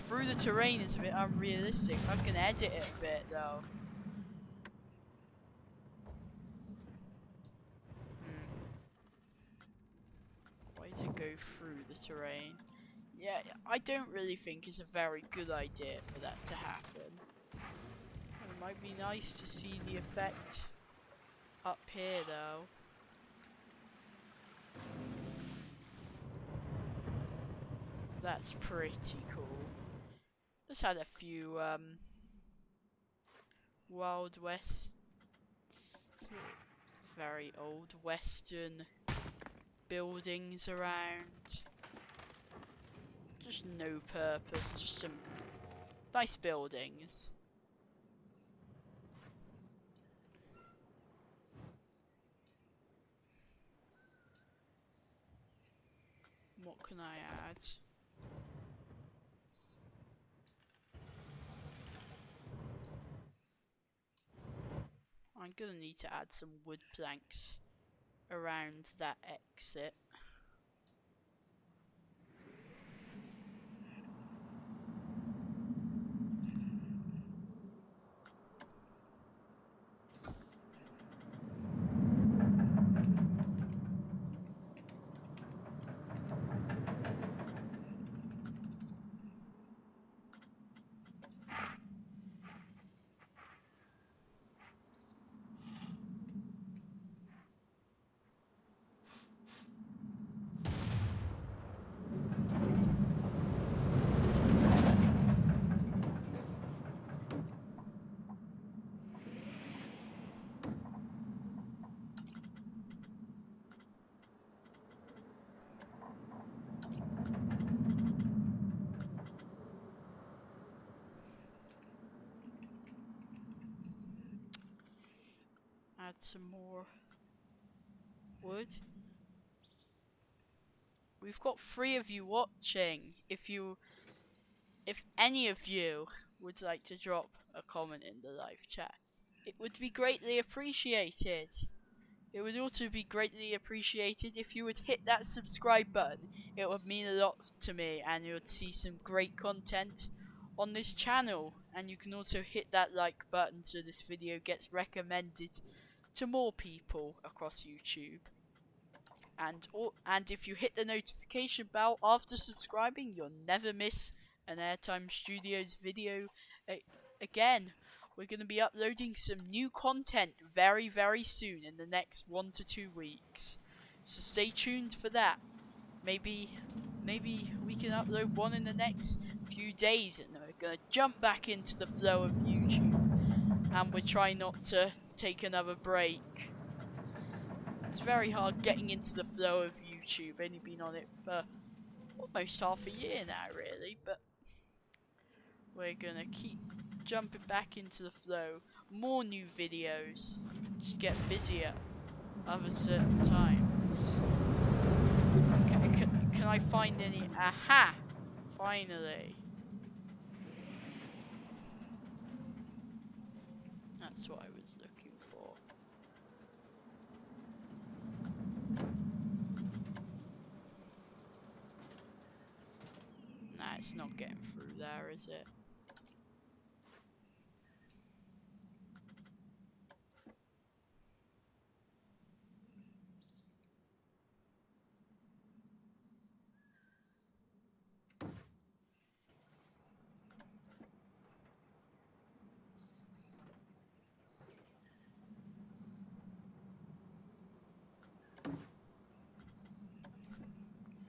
S1: Through the terrain is a bit unrealistic. I can edit it a bit though. Why does it go through the terrain? Yeah, I don't really think it's a very good idea for that to happen. It might be nice to see the effect up here though. That's pretty cool. Let's add a few Wild West, very old Western buildings around. Just no purpose, just some nice buildings. What can I add? I'm gonna need to add some wood planks around that exit. add some more wood. We've got 3 of you watching. If any of you would like to drop a comment in the live chat, it would be greatly appreciated. It would also be greatly appreciated if you would hit that subscribe button. It would mean a lot to me, and you would see some great content on this channel. And you can also hit that like button so this video gets recommended to more people across YouTube. And if you hit the notification bell after subscribing, you'll never miss an Airtime Studios video again. We're going to be uploading some new content very, very soon in the next 1 to 2 weeks. So stay tuned for that. Maybe we can upload one in the next few days, and we're going to jump back into the flow of YouTube. And we're trying not to take another break. It's very hard getting into the flow of YouTube. Only been on it for almost half a year now, really, but we're gonna keep jumping back into the flow. More new videos. Just get busy at other certain times. Can I find any? Aha! Finally. That's what I was looking for. Nah, it's not getting through there, is it?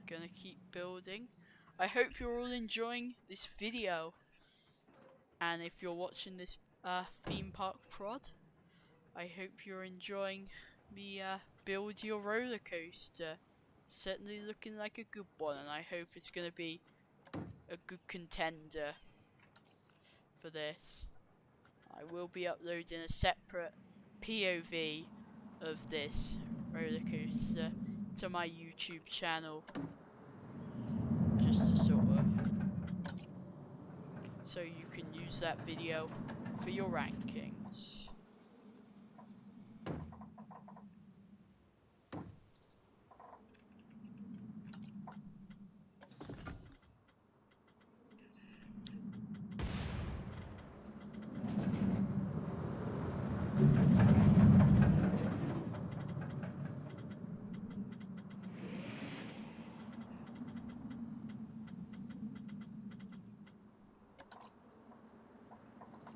S1: Gonna keep building. I hope you're all enjoying this video. And if you're watching this theme park prod, I hope you're enjoying me build your roller coaster. Certainly looking like a good one, and I hope it's gonna be a good contender for this. I will be uploading a separate POV of this roller coaster to my YouTube channel, just to sort of, so you can use that video for your rankings.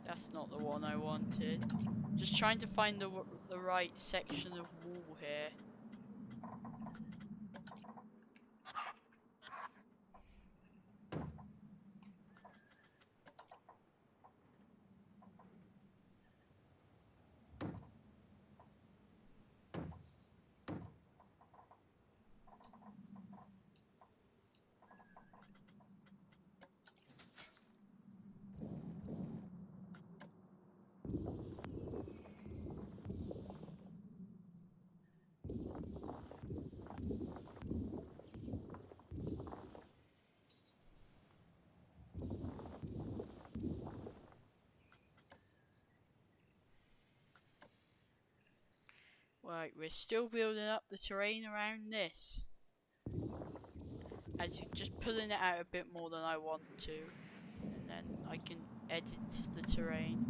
S1: That's not the one I wanted. Just trying to find the right section of wall here. Right, we're still building up the terrain around this. As you just pulling it out a bit more than I want to, and then I can edit the terrain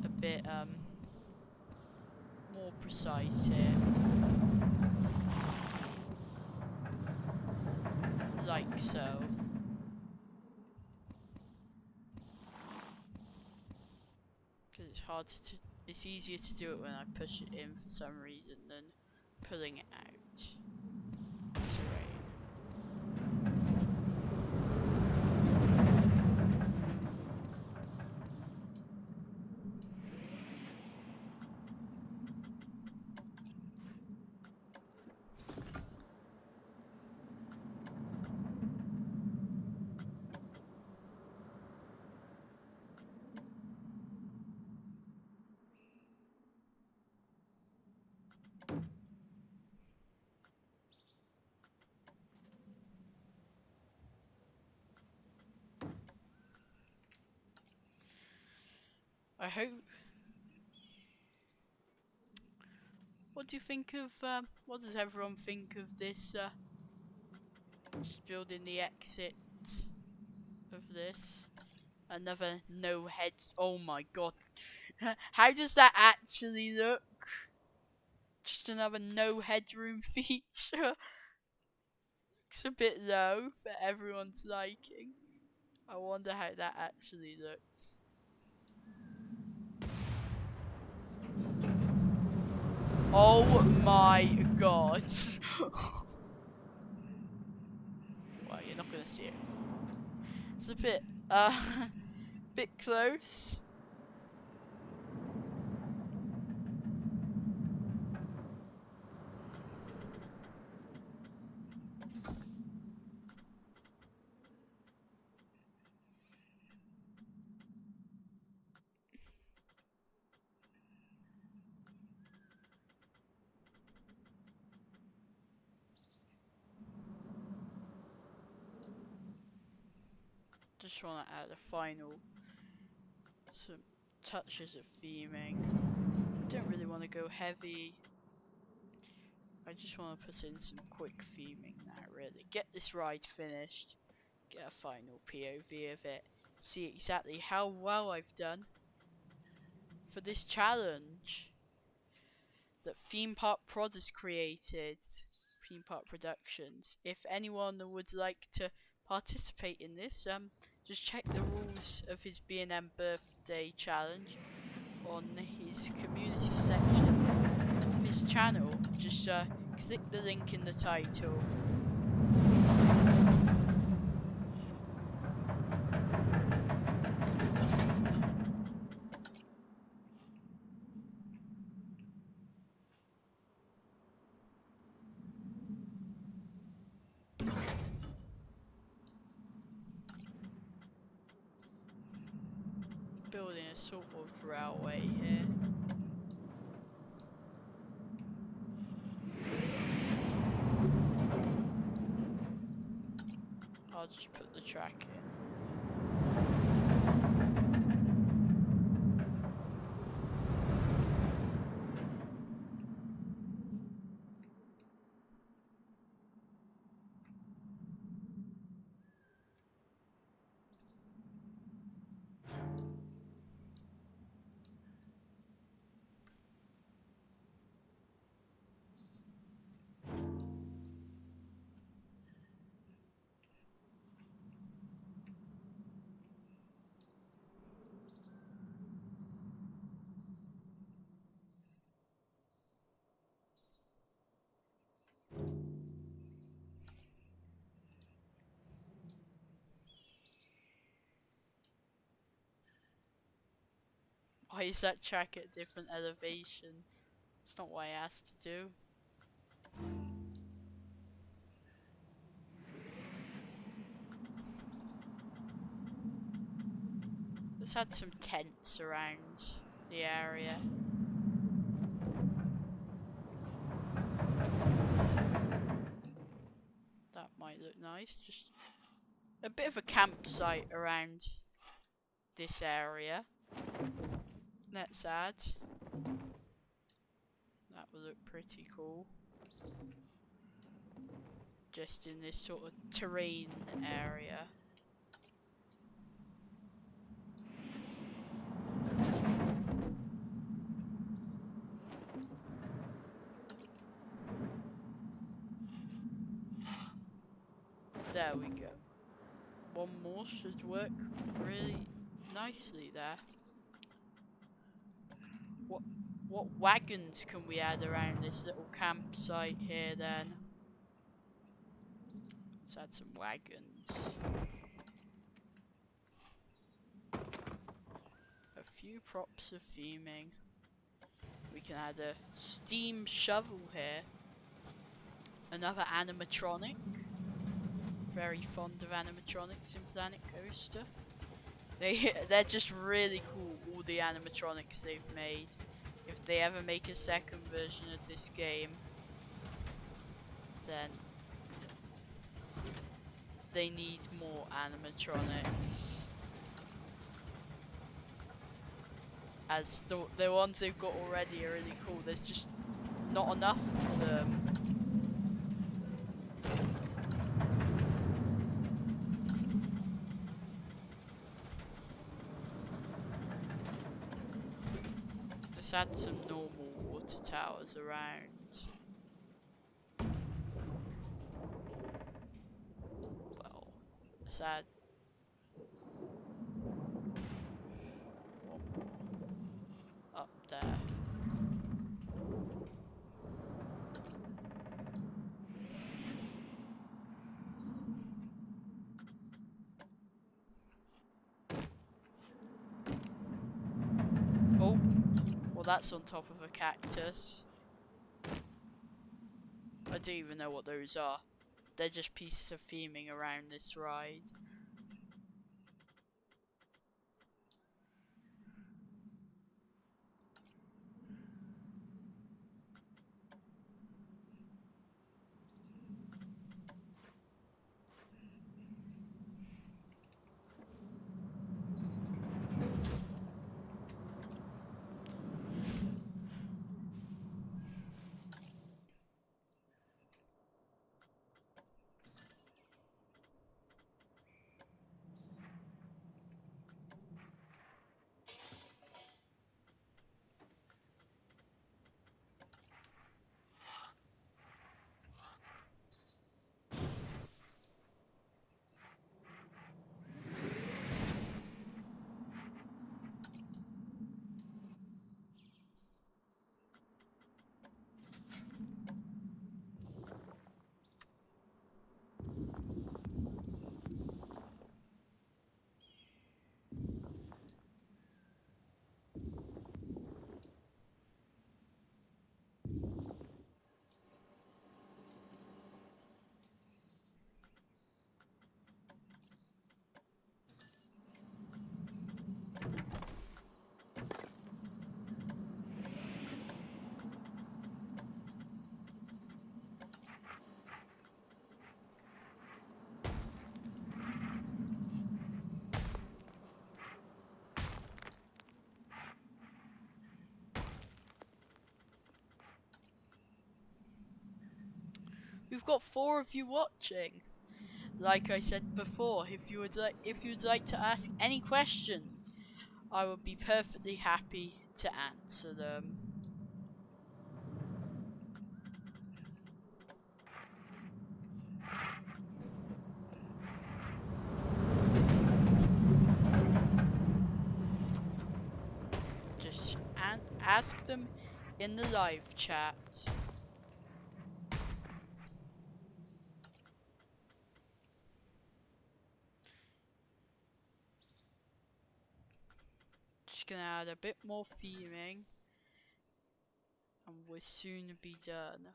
S1: a bit more precise here, like so. Because it's hard to, it's easier to do it when I push it in for some reason than pulling it out. Terrain. I hope. What do you think of? What does everyone think of this? Just building the exit of this. Another no heads. Oh my god. How does that actually look? Just another no headroom feature. Looks a bit low for everyone's liking. I wonder how that actually looks. Oh my god. Well, you're not gonna see it. It's a bit, bit close. Just want to add a final, some touches of theming. Don't really want to go heavy. I just want to put in some quick theming now, really. Get this ride finished. Get a final POV of it. See exactly how well I've done for this challenge that Theme Park Prod has created. Theme Park Productions. If anyone would like to participate in this, just check the rules of his B&M birthday challenge on his community section of his channel. Just click the link in the title. Building a sort of railway here. I'll just put the track in. Why is that track at different elevation? It's not what I asked to do. Let's add some tents around the area. That might look nice. Just a bit of a campsite around this area. Let's add. That will look pretty cool. Just in this sort of terrain area. There we go. One more should work really nicely there. What wagons can we add around this little campsite here then? Let's add some wagons. A few props of theming. We can add a steam shovel here. Another animatronic. Very fond of animatronics in Planet Coaster. They're just really cool, all the animatronics they've made. If they ever make a second version of this game, then they need more animatronics. as the ones they've got already are really cool. There's just not enough of them. Just add some normal water towers around. Well, let's add one more up there. Oh, well that's on top of a cactus. I don't even know what those are. They're just pieces of theming around this ride. We've got 4 of you watching. Like I said before, if you'd like to ask any question, I would be perfectly happy to answer them. Just ask them in the live chat. Just gonna add a bit more theming and we'll soon be done.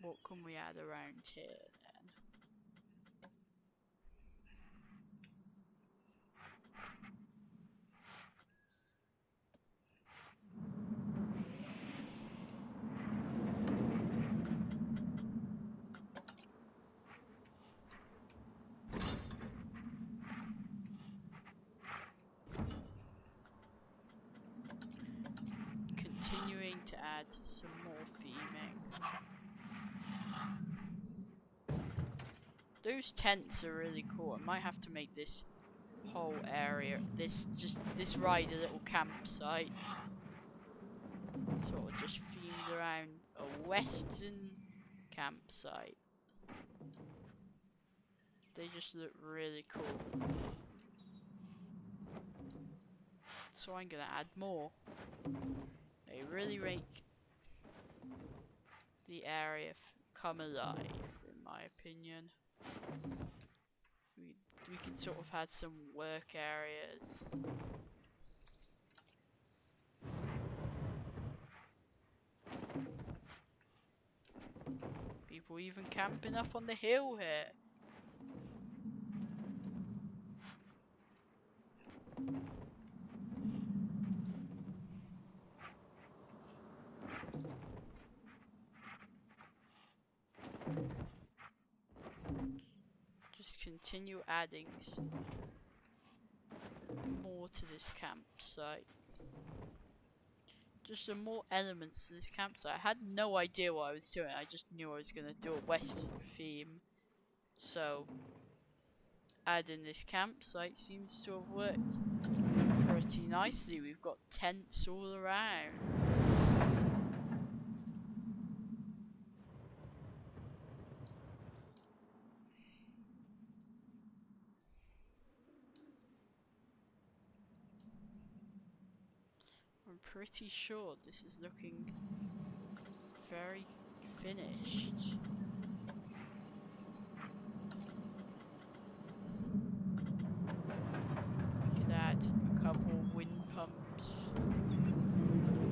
S1: What can we add around here then? Continuing to add some more theming. Those tents are really cool. I might have to make this whole area, this ride a little campsite. Sort of just themed around a western campsite. They just look really cool. So I'm gonna add more. They really make the area come alive, in my opinion. We can sort of add some work areas. Be people even camping up on the hill here. Just continue adding some more to this campsite. Just some more elements to this campsite. I had no idea what I was doing. I just knew I was going to do a Western theme. So, adding this campsite seems to have worked pretty nicely. We've got tents all around. I'm pretty sure this is looking very finished. We could add a couple of wind pumps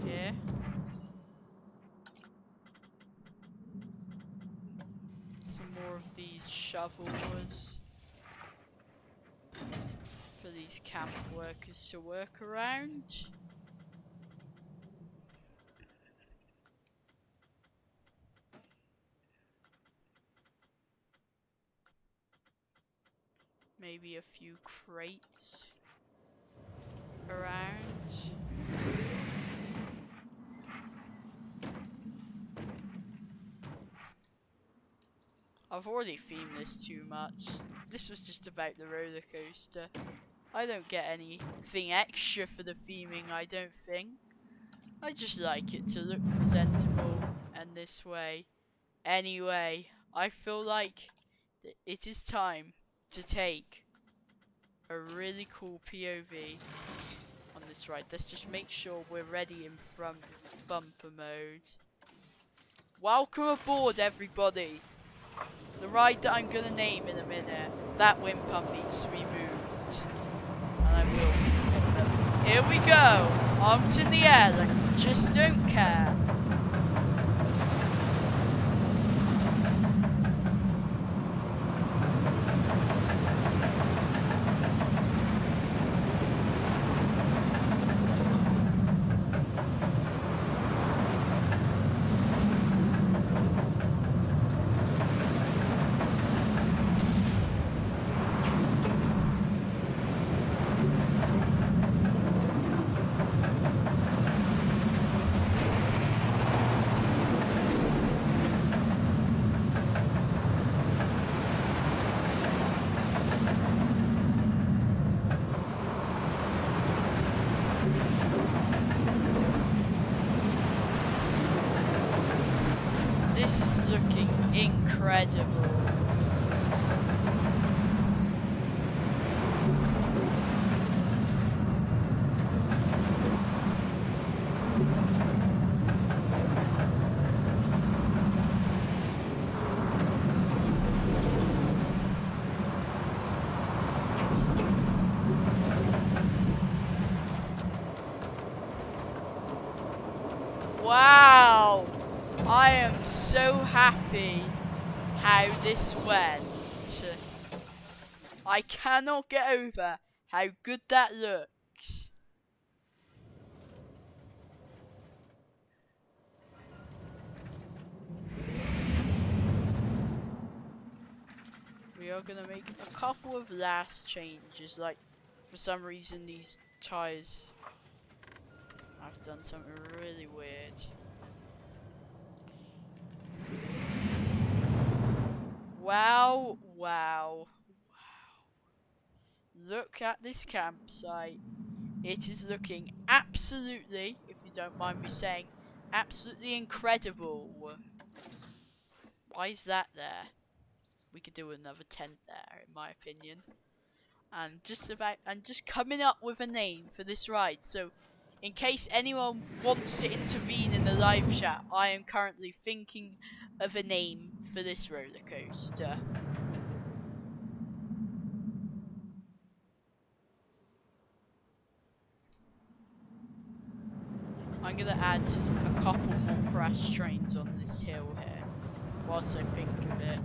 S1: here. Some more of these shovels for these camp workers to work around. Maybe a few crates around. I've already themed this too much. This was just about the roller coaster. I don't get anything extra for the theming, I don't think. I just like it to look presentable and this way. Anyway, I feel like it is time to take a really cool POV on this ride. Let's just make sure we're ready in front bumper mode. Welcome aboard, everybody. The ride that I'm gonna name in a minute. That wind pump needs to be moved, and I will. Here we go. Arms in the air like I just don't care. This is looking incredible. Wow! I am so happy how this went. I cannot get over how good that looks. We are gonna make a couple of last changes, like for some reason these tires have done something really weird. Wow, wow, wow. Look at this campsite. It is looking absolutely, if you don't mind me saying, absolutely incredible. Why is that there? We could do another tent there, in my opinion. And just coming up with a name for this ride. So, in case anyone wants to intervene in the live chat, I am currently thinking of a name for this roller coaster. I'm gonna add a couple more crash trains on this hill here. whilst I think of it.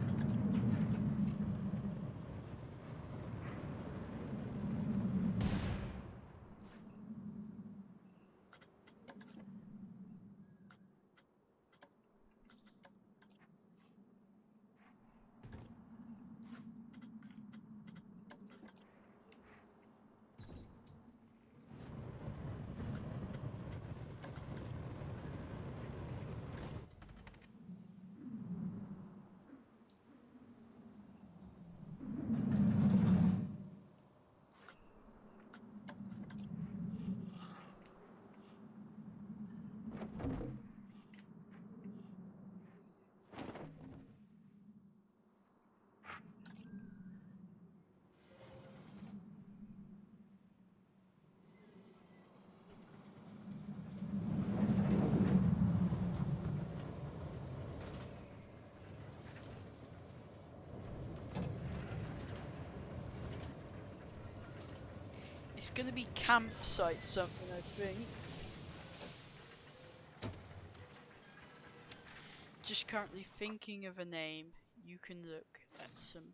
S1: It's gonna be campsite something, I think. Just currently thinking of a name. You can look at some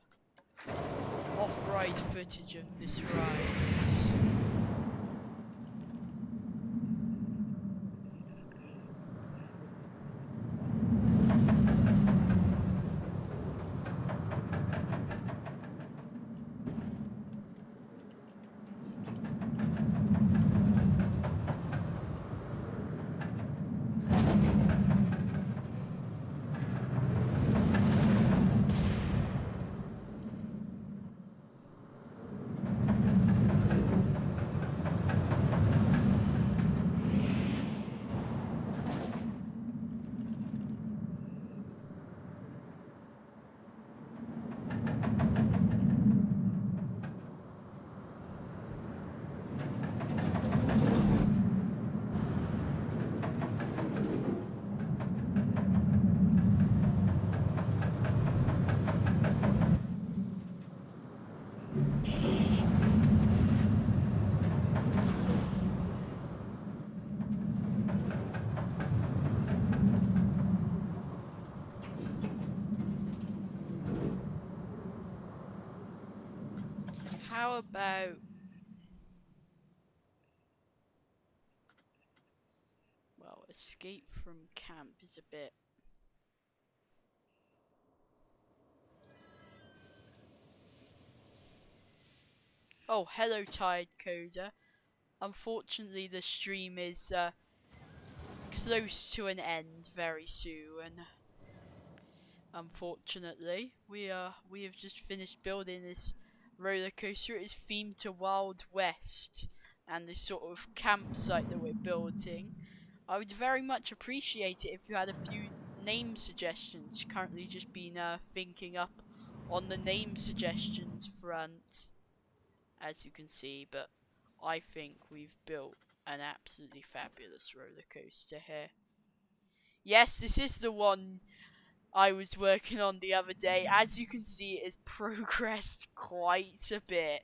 S1: off-ride footage of this ride. How about... Well, escape from camp is a bit... Oh, hello Tide Coder. Unfortunately the stream is close to an end very soon. Unfortunately, we have just finished building this roller coaster. It is themed to Wild West and this sort of campsite that we're building. I would very much appreciate it if you had a few name suggestions. Currently just been thinking up on the name suggestions front, as you can see, but I think we've built an absolutely fabulous roller coaster here. Yes, this is the one I was working on the other day. As you can see, it has progressed quite a bit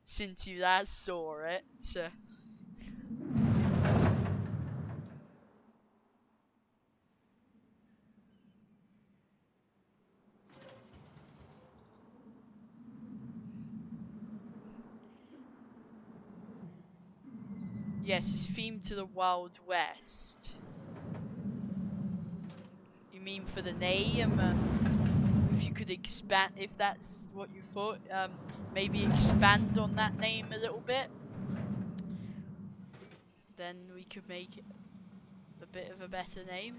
S1: since you last saw it. Yes, it's themed to the Wild West. You mean for the name? If you could expand, if that's what you thought, maybe expand on that name a little bit, then we could make it a bit of a better name.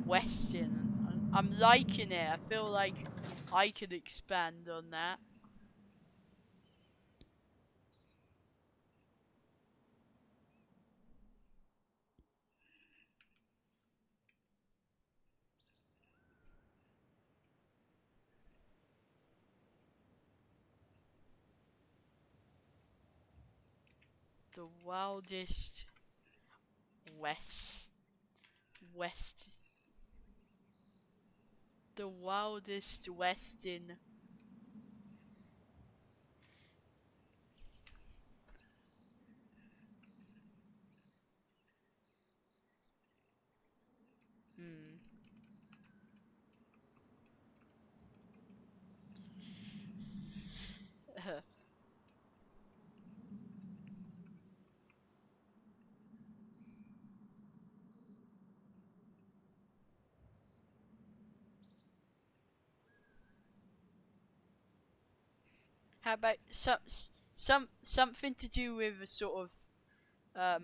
S1: Western. I'm liking it. I feel like I could expand on that. The wildest west. The wildest western. Hmm. How about something to do with a sort of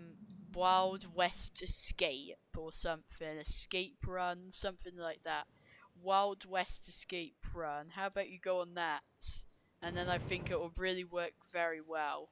S1: Wild West escape or something, escape run, something like that. Wild West escape run. How about you go on that? And then I think it will really work very well.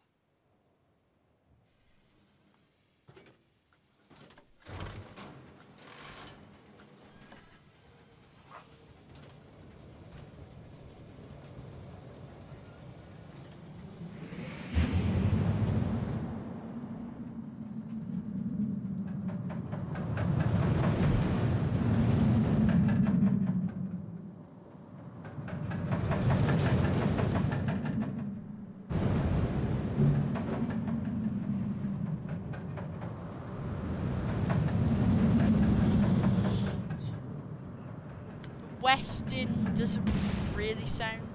S1: Western doesn't really sound.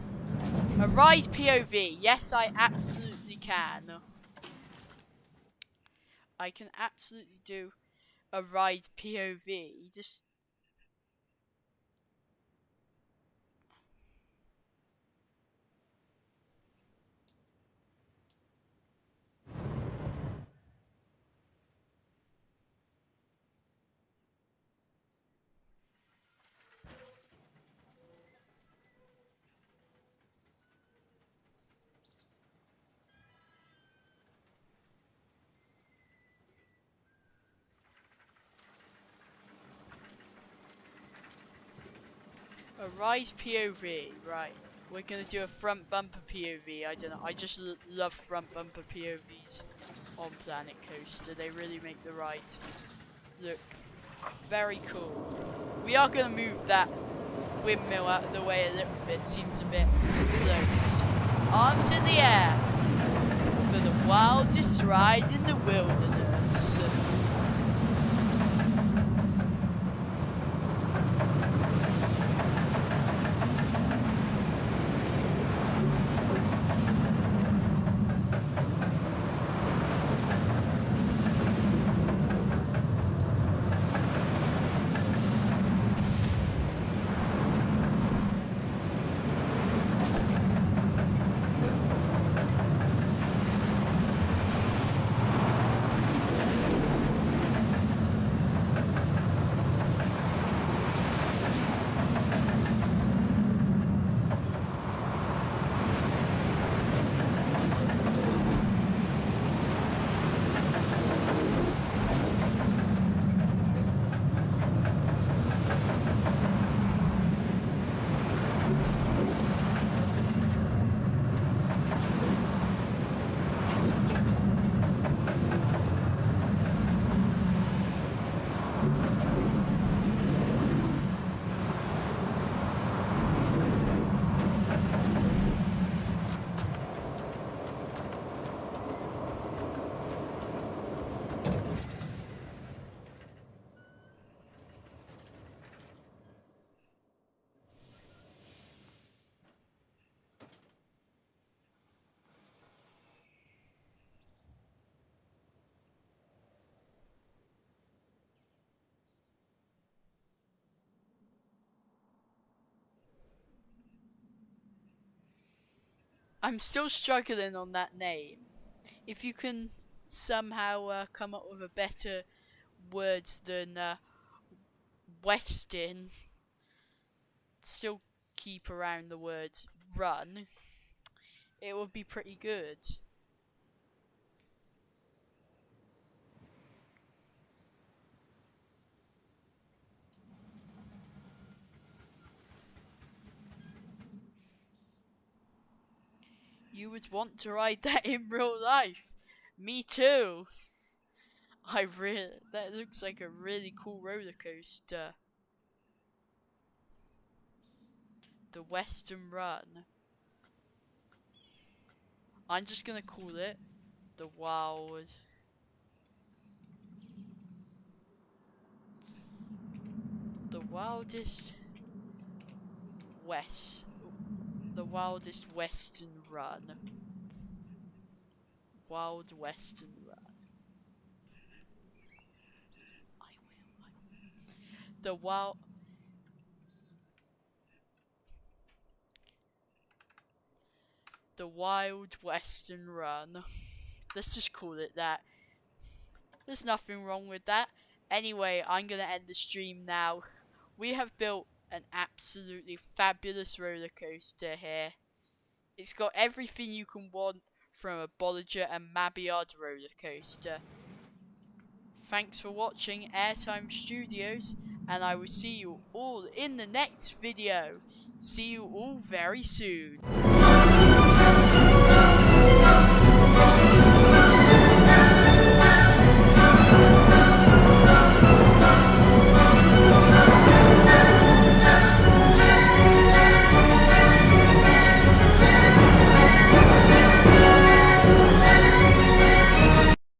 S1: A Rise POV. Yes, I absolutely can. I can absolutely do a Rise POV. Just a Rise POV. Right. We're gonna do a front bumper POV. I don't know. I just love front bumper POVs on Planet Coaster. They really make the ride look very cool. We are gonna move that windmill out of the way a little bit. Seems a bit close. Arms in the air for the wildest ride in the wilderness. I'm still struggling on that name. If you can somehow come up with a better words than Western, still keep around the words run, it would be pretty good. You would want to ride that in real life. Me too. That looks like a really cool roller coaster. The Western Run. I'm just gonna call it the wildest west, the wildest Western Run. Wild Western Run. I will. The Wild Western Run. Let's just call it that. There's nothing wrong with that. Anyway, I'm gonna end the stream now. We have built an absolutely fabulous roller coaster here. It's got everything you can want from a Bollinger and Mabilliard roller coaster. Thanks for watching Airtime Studios, and I will see you all in the next video. See you all very soon.